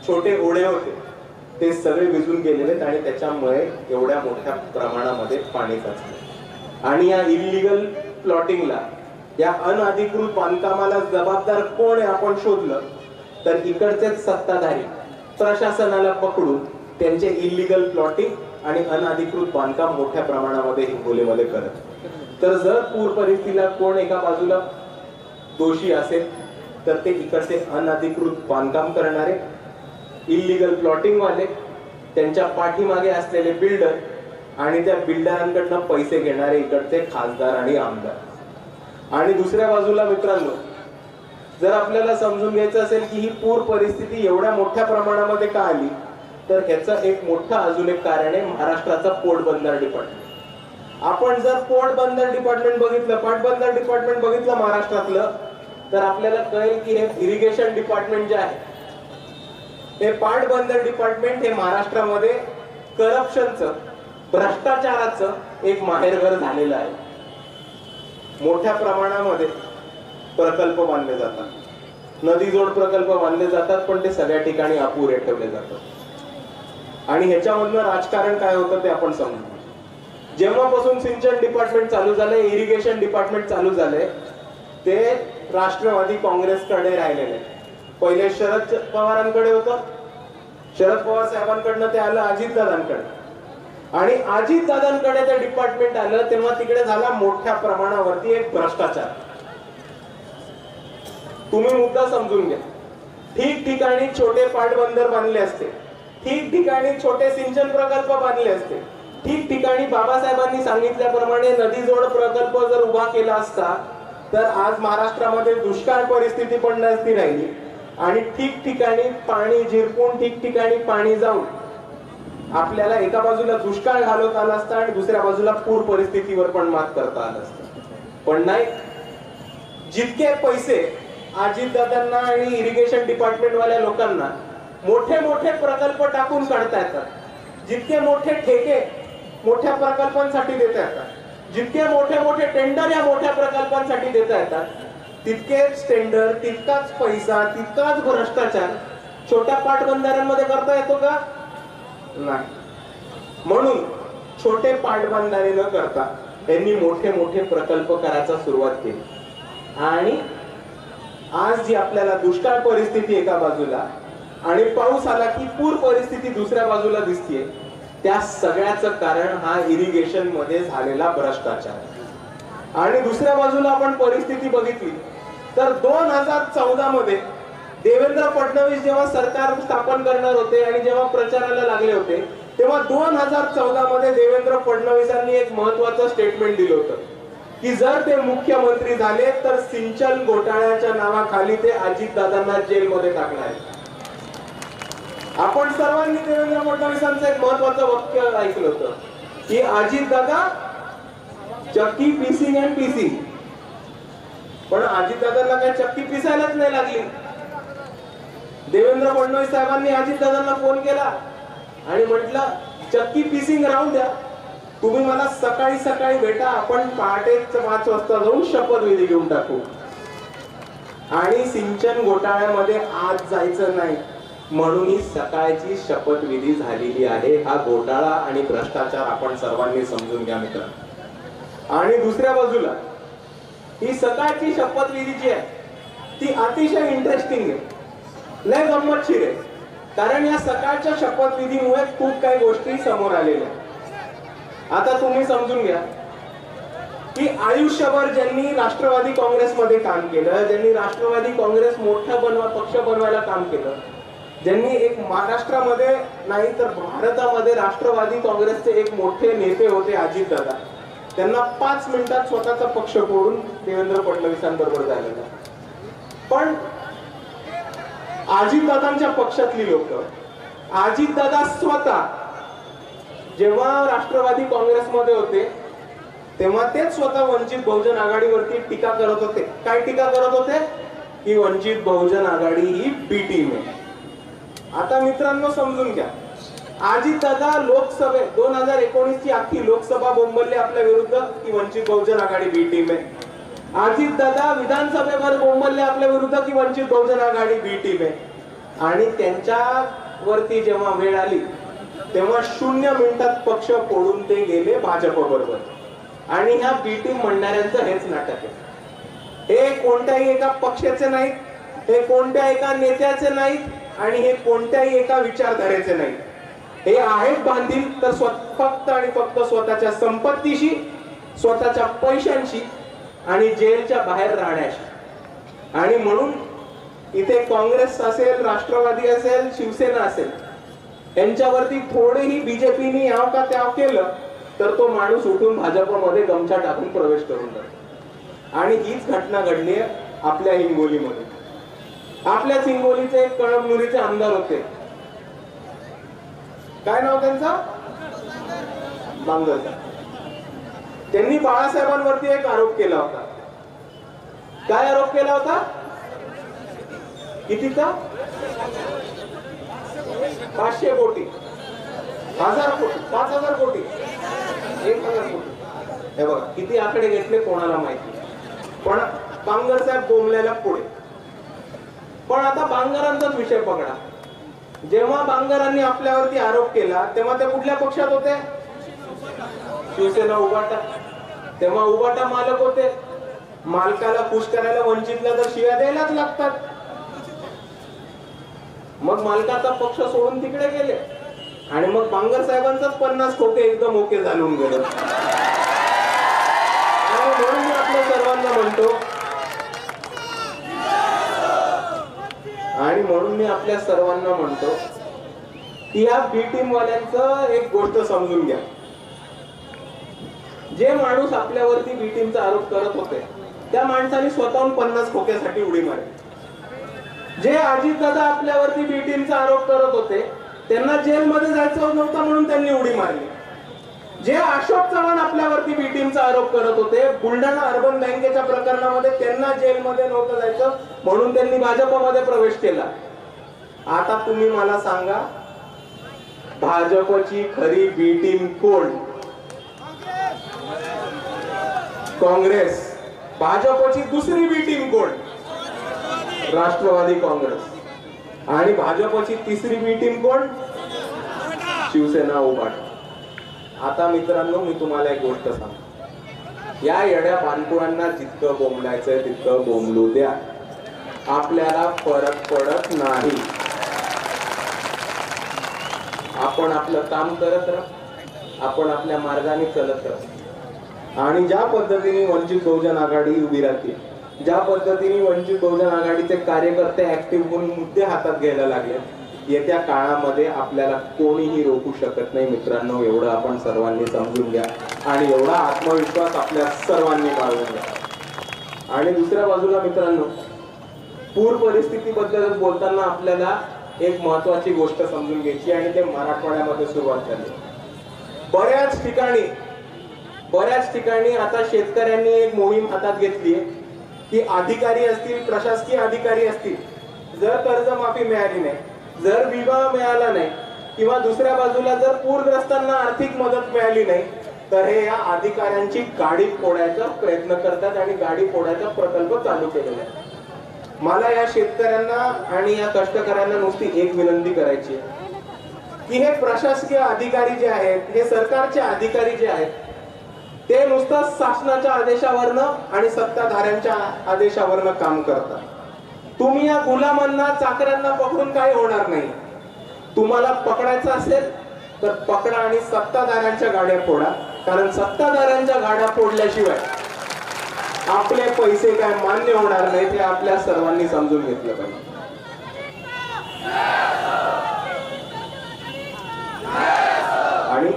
छोटे ओढे होते ते सगळे विजून गेलेले आहेत आणि त्याच्यामुळे एवढ्या मोठ्या प्रमाणामध्ये पाणी साचले. आणि या इलिगल प्लॉटिंगला, या अनधिकृत बांधकामाला जबाबदार कोण आहे आपण शोधलं तर इकडचेच सत्ताधारी प्रशासनाला पकडून त्यांचे इलिगल प्लॉटिंग आणि अनधिकृत बांधकाम मोठ्या प्रमाणामध्ये हिंगोलीमध्ये करत. तर जर पूर परिस्थितीला कोण एका बाजूला दोषी असेल तर ते इकडचे अनधिकृत बांधकाम करणारे, इलिगल प्लॉटिंग वाले, त्यांच्या पाठीमागे असलेले बिल्डर आणि त्या बिल्डरांकडनं पैसे घेणारे इकडचे खासदार आणि आमदार. आणि दुसऱ्या बाजूला मित्रांनो, जर आपल्याला समजून घ्यायचं असेल की ही पूर परिस्थिती एवढ्या मोठ्या प्रमाणामध्ये का आली तर ह्याचं एक मोठं अजून एक कारण आहे महाराष्ट्राचा पोटबंदर डिपार्टमेंट. आपण जर पोटबंदर डिपार्टमेंट बघितलं, पाटबंदर डिपार्टमेंट बघितलं महाराष्ट्रातलं तर आपल्याला कळेल की हे इरिगेशन डिपार्टमेंट जे आहे, हे पाटबंदर डिपार्टमेंट हे महाराष्ट्रामध्ये करप्शनचं, भ्रष्टाचाराचं एक माहेरघर झालेलं आहे. मोठ्या प्रमाणामध्ये प्रकल्प बांधले जातात, नदीजोड प्रकल्प बांधले जातात, पण ते सगळ्या ठिकाणी अपुरे ठेवले जातात. आणि ह्याच्यामधनं राजकारण काय होतं ते आपण समजू. जेव्हापासून सिंचन डिपार्टमेंट चालू झालंय, इरिगेशन डिपार्टमेंट चालू झालंय, ते राष्ट्रवादी काँग्रेसकडे राहिलेले. पहिले शरद पवारांकडे होतं, शरद पवार साहेबांकडनं ते आलं अजितदादांकडे, आणि अजितदादांकडे ते डिपार्टमेंट आलं तेव्हा तिकडे झाला मोठ्या प्रमाणावरती एक भ्रष्टाचार. तुम्ही मुद्दा समजून घ्या. ठिकठिकाणी छोटे पाटबंदर बांधले असते, ठिकठिकाणी छोटे सिंचन प्रकल्प बांधले असते, ठिकठिकाणी बाबासाहेबांनी सांगितल्याप्रमाणे नदीजोड प्रकल्प जर उभा केला असता तर आज महाराष्ट्रामध्ये दुष्काळ परिस्थिती पण नसती राहिली आणि ठिकठिकाणी पाणी झिरपून ठिकठिकाणी पाणी जाऊन आपल्याला एका बाजूला दुष्काळ घालवता आला असता आणि दुसऱ्या बाजूला पूर परिस्थितीवर पण मात करता आलं असतं. पण नाही, जितके पैसे अजितदादांना आणि इरिगेशन डिपार्टमेंट वाल्या लोकांना मोठे मोठे प्रकल्प टाकून काढता येतात, जितके मोठे ठेके मोठ्या प्रकल्पांसाठी देता येतात, जितके मोठे मोठे टेंडर या मोठ्या प्रकल्पांसाठी देता येतात, तितकेच टेंडर, तितकाच पैसा, तितकाच भ्रष्टाचार छोट्या पाटबंधाऱ्यांमध्ये करता येतो का? नाही. म्हणून छोटे पाटबंधारे न करता त्यांनी मोठे मोठे प्रकल्प करायला सुरुवात केली. आणि आज जी आपल्याला दुष्काळ परिस्थिती एका बाजूला आणि पाऊस आला की पूर परिस्थिती दुसऱ्या बाजूला दिसतेय, त्या सगळ्याचं कारण हा इरिगेशन मध्ये झालेला भ्रष्टाचार. आणि दुसऱ्या बाजूला आपण परिस्थिती बघितली तर 2014 मध्ये देवेंद्र फडणवीस जेव्हा सरकार स्थापन करणार होते आणि जेव्हा प्रचाराला लागले होते तेव्हा 2014 मध्ये देवेंद्र फडणवीसांनी एक महत्वाचं स्टेटमेंट दिलं होतं की जर ते मुख्यमंत्री झाले तर सिंचन घोटाळ्याच्या नावाखाली ते अजितदादांना जेलमध्ये टाकणार. आपण सर्वांनी देवेंद्र फडणवीसांचं एक महत्वाचं वाक्य ऐकलं होतं की अजितदादा चक्की पीसिंग अँड पीसिंग. पण अजितदादांना काही चक्की पिसायलाच नाही लागली. देवेंद्र फडणवीस साहेबांनी अजितदादांना फोन केला आणि म्हटलं चक्की पीसिंग राहून द्या, तुम्ही मला सकाळी सकाळी भेटा, आपण पहाटे 5 वाजता जाऊन शपथविधी घेऊन टाकू. आणि सिंचन घोटाळ्यामध्ये आज जायचं नाही म्हणून ही सकाळची शपथविधी झालेली आहे. हा घोटाळा आणि भ्रष्टाचार आपण सर्वांनी समजून घ्या मित्रांनो. आणि दुसऱ्या बाजूला ही सकाळची शपथविधी जी आहे ती अतिशय इंटरेस्टिंग आहे, लय गंमतशीर आहे. कारण या सकाळच्या शपथविधीमुळे खूप काही गोष्टी समोर आलेल्या. आता तुम्ही समजून घ्या की आयुष्यभर ज्यांनी राष्ट्रवादी काँग्रेसमध्ये काम केलं, ज्यांनी राष्ट्रवादी काँग्रेस मोठा पक्ष बनवायला काम केलं, ज्यांनी एक महाराष्ट्रामध्ये नाही तर भारतामध्ये राष्ट्रवादी काँग्रेसचे एक मोठे नेते होते अजितदादा, त्यांना 5 मिनिटात स्वतःचा पक्ष फोडून देवेंद्र फडणवीसांबरोबर झालेला. पण अजितदादांच्या पक्षातली लोक, अजितदादा स्वतः जेव्हा राष्ट्रवादी काँग्रेसमध्ये होते तेव्हा तेच स्वतः वंचित बहुजन आघाडीवरती टीका करत होते. काय टीका करत होते की वंचित बहुजन आघाडी ही बी टीम आहे. आता मित्रांनो समजून घ्या, अजितदादा लोकसभेत 2019 ची अख्खी लोकसभा बोंबलली आपल्या विरुद्ध की वंचित बहुजन आघाडी बी टीम आहे. अजितदादा विधानसभेवर बोंबलले आपल्या विरुद्ध की वंचित बहुजन आघाडी बी टीम आहे आणि त्यांच्यावरती जेव्हा वेळ आली तेव्हा 0 मिनिटात पक्ष फोडून ते गेले भाजप बरोबर. आणि ह्या बी टीम म्हणणाऱ्यांचं हेच नाटक आहे. हे कोणत्याही एका पक्षाचे नाहीत, हे कोणत्या एका नेत्याचे नाहीत आणि हे कोणत्याही एका विचारधारेचे नाहीत. हे आहेत बांधील तर फक्त आणि फक्त स्वतःच्या संपत्तीशी, स्वतःच्या पैशांशी आणि जेलच्या बाहेर राहण्याशी. आणि म्हणून इथे काँग्रेस असेल, राष्ट्रवादी असेल, शिवसेना असेल, यांच्यावरती थोडेही बीजेपीने याव का त्याव केलं तर तो माणूस उठून भाजपमध्ये गमछा टाकून प्रवेश करून जातो. आणि हीच घटना घडली आपल्या हिंगोलीमध्ये. आपल्याच हिंगोलीचे एक कळमनुरीचे आमदार होते, काय नाव त्यांचं, बांगर. त्यांनी बाळासाहेबांवरती एक आरोप केला होता. काय आरोप केला होता? कितीचा? 500 कोटी, 1000 कोटी, 5000 कोटी, 1000 कोटी. हे बघा किती आकडे घेतले कोणाला माहिती. पण बांगर साहेब बोंबल्याला पुढे. पण आता बांगरांचाच विषय पकडा. जेव्हा बांगरांनी आपल्यावरती आरोप केला तेव्हा ते कुठल्या पक्षात होते? शिवसेना उभाटा. तेव्हा उभाटा मालक होते. मालकाला खुश करायला वंचितला तर शिव्या द्यायलाच लागतात. मग मालकाचा पक्ष सोडून तिकडे गेले आणि मग बांगर साहेबांचाच 50 खोके एकदम ओके झालून गेलं. आणि म्हणून मी आपल्या सर्वांना म्हणतो की या बी टीम वाल्यांचं एक गोष्ट समजून घ्या. जे माणूस आपल्यावरती बी टीमचा आरोप करत होते त्या माणसाने स्वतःहून 50 खोक्यासाठी उडी मारली. जे अजितदादा आपल्यावरती बी टीमचा आरोप करत होते त्यांना जेलमध्ये जायचं नव्हतं म्हणून त्यांनी उडी मारली. जे अशोक चव्हाण आपल्यावरती बी टीमचा आरोप करत होते बुलढाणा अर्बन बँकेच्या प्रकरणामध्ये त्यांना जेलमध्ये नव्हतं जायचं म्हणून त्यांनी भाजपमध्ये प्रवेश केला. आता तुम्ही मला सांगा भाजपची खरी बी टीम कोण? काँग्रेस. भाजपची दुसरी बी टीम कोण? राष्ट्रवादी काँग्रेस. आणि भाजपची तिसरी बी टीम कोण? शिवसेना उभाटा. आता मित्रांनो मी तुम्हाला एक गोष्ट सांगतो. या येड्या बानकुळांना जितकं बोंबलायचंय तितकं बोंबलू द्या. आपल्याला फरक पडत नाही. आपण आपलं काम करत राहा. आपण आपल्या मार्गाने चलत राहा. आणि ज्या पद्धतीने वंचित बहुजन आघाडी उभी राहते, ज्या पद्धतीने वंचित बहुजन आघाडीचे कार्यकर्ते ऍक्टिव्ह होऊन मुद्दे हातात घ्यायला लागले येत्या काळामध्ये आपल्याला कोणीही रोखू शकत नाही मित्रांनो. एवढं आपण सर्वांनी समजून घ्या आणि एवढा आत्मविश्वास आपल्या सर्वांनी बाळगून घ्या. आणि दुसऱ्या बाजूला मित्रांनो पूर परिस्थितीबद्दल बोलताना आपल्याला एक महत्वाची गोष्ट समजून घ्यायची आणि ते मराठवाड्यामध्ये सुरुवात झाली. बऱ्याच ठिकाणी आता शेतकऱ्यांनी एक मोहीम हातात घेतली आहे की अधिकारी असतील, प्रशासकीय अधिकारी असतील, जर कर्जमाफी मिळाली नाही, जर विमा मिळाला नाही किंवा दुसऱ्या बाजूला जर पूरग्रस्तांना आर्थिक मदत मिळाली नाही तर हे या अधिकाऱ्यांची गाडी फोडायचा प्रयत्न करतात आणि गाडी फोडायचा प्रकल्प चालू केलेला आहे. मला या शेतकऱ्यांना आणि या कष्टकऱ्यांना नुसती एक विनंती करायची आहे की हे प्रशासकीय अधिकारी जे आहेत, हे सरकारचे अधिकारी जे आहेत ते नुसतं शासनाच्या आदेशावरनं आणि सत्ताधाऱ्यांच्या आदेशावरनं काम करतात. तुम्ही या गुलामांना, चाकऱ्यांना पकडून काही होणार नाही. तुम्हाला पकडायचं असेल तर पकडा आणि सत्ताधाऱ्यांच्या गाड्या फोडा. कारण सत्ताधाऱ्यांच्या गाड्या फोडल्याशिवाय आपले पैसे काय मान्य होणार नाही ते आपल्या सर्वांनी समजून घेतलं पाहिजे. आणि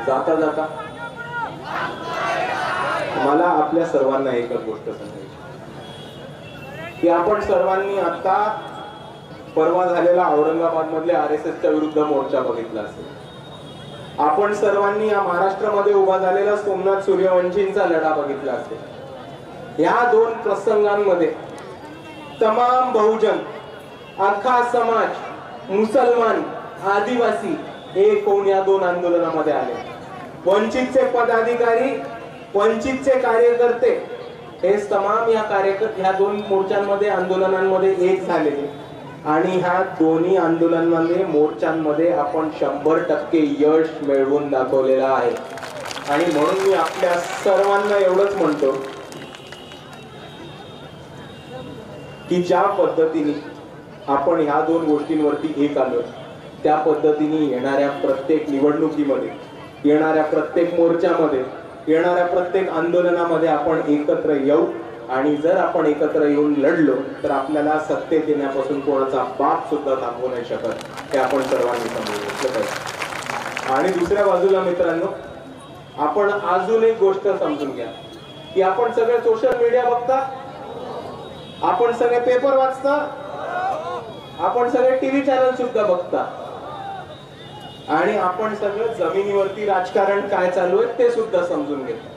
जाता जाता मला आपल्या सर्वांना एकच गोष्ट सांगायची की आपण सर्वांनी आता परवा झालेला औरंगाबाद मधल्या RSSच्या विरुद्ध मोर्चा बघितला असेल. आपण सर्वांनी या महाराष्ट्रामध्ये उभा झालेला सोमनाथ सूर्यवंशींचा लढा बघितला असेल. या दोन प्रसंगांमध्ये तमाम बहुजन, अख्खा समाज, मुसलमान, आदिवासी एक होऊन या दोन आंदोलनामध्ये आले. वंचितचे पदाधिकारी, वंचितचे कार्यकर्ते हे तमाम ह्या दोन मोर्चांमध्ये आंदोलनांमध्ये एक झालेले आणि ह्या दोन्ही आंदोलनांमध्ये मोर्चांमध्ये आपण 100% यश मिळवून दाखवलेलं आहे. आणि म्हणून मी आपल्या सर्वांना एवढंच म्हणतो की ज्या पद्धतीने आपण ह्या दोन गोष्टींवरती एक आलो त्या पद्धतीने येणाऱ्या प्रत्येक निवडणुकीमध्ये, येणाऱ्या प्रत्येक मोर्चामध्ये, येणाऱ्या प्रत्येक आंदोलनामध्ये आपण एकत्र येऊ. आणि जर आपण एकत्र येऊन लढलो तर आपल्याला सत्तेत येण्यापासून कोणाचा बाप सुद्धा थांबवू नाही शकत, हे आपण सर्वांनी समजून घेतलं पाहिजे. आणि दुसऱ्या बाजूला मित्रांनो, आपण अजून एक गोष्ट समजून घ्या की आपण सगळे सोशल मीडिया बघता, आपण सगळे पेपर वाचता, आपण सगळे टीव्ही चॅनल सुद्धा बघता आणि आपण सगळं जमिनीवरती राजकारण काय चालू आहे ते सुद्धा समजून घेतो.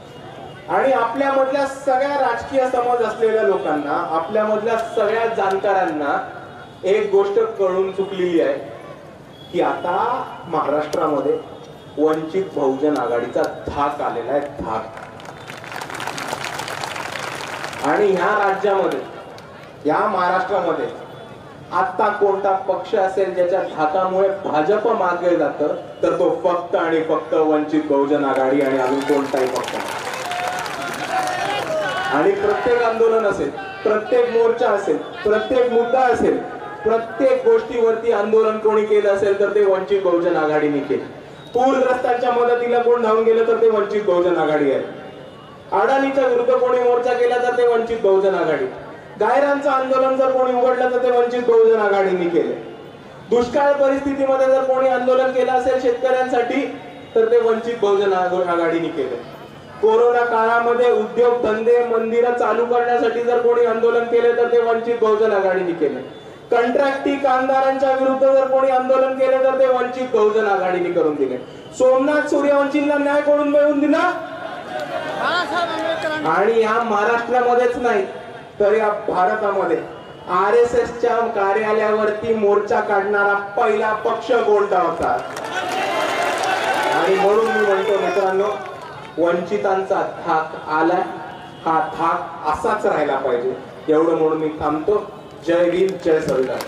आणि आपल्यामधल्या सगळ्या राजकीय समज असलेल्या लोकांना, आपल्यामधल्या सगळ्या जाणकारांना एक गोष्ट कळून चुकलेली आहे की आता महाराष्ट्रामध्ये वंचित बहुजन आघाडीचा धाक आलेला आहे, धाक. आणि ह्या राज्यामध्ये, या महाराष्ट्रामध्ये आता कोणता पक्ष असेल ज्याच्या धाकामुळे भाजप मागे जातं तर तो फक्त आणि फक्त वंचित बहुजन आघाडी आणि अजून कोणताही पक्ष. आणि प्रत्येक आंदोलन असेल, प्रत्येक मोर्चा असेल, प्रत्येक मुद्दा असेल, प्रत्येक गोष्टीवरती आंदोलन कोणी केलं असेल तर ते वंचित बहुजन आघाडीने केले. पूरग्रस्तांच्या मदतीला कोण धावून गेलं तर ते वंचित बहुजन आघाडी आहे. अडाणीच्या विरुद्ध कोणी मोर्चा केला तर ते वंचित बहुजन आघाडी. गायरांचं आंदोलन जर कोणी उघडलं तर ते वंचित बहुजन आघाडीने केले. दुष्काळ परिस्थितीमध्ये जर कोणी आंदोलन केलं असेल शेतकऱ्यांसाठी तर ते वंचित बहुजन आघाडीने केले. कोरोना काळामध्ये उद्योग धंदे मंदिरं चालू करण्यासाठी जर कोणी आंदोलन केले तर ते वंचित बहुजन आघाडीने केले. कंत्राटी कामगारांच्या विरुद्ध जर कोणी आंदोलन केले तर ते वंचित बहुजन आघाडीने करून दिले. सोमनाथ सूर्यवंशींना न्याय कोण मिळवून दिला? आणि या महाराष्ट्रामध्येच नाही तर या भारतामध्ये RSSच्या कार्यालयावरती मोर्चा काढणारा पहिला पक्ष कोणता होता? आणि म्हणून मी म्हणतो मित्रांनो, वंचितांचा धाक आलाय, हा धाक असाच राहिला पाहिजे एवढं म्हणून मी थांबतो. जय भीम, जय संविधान.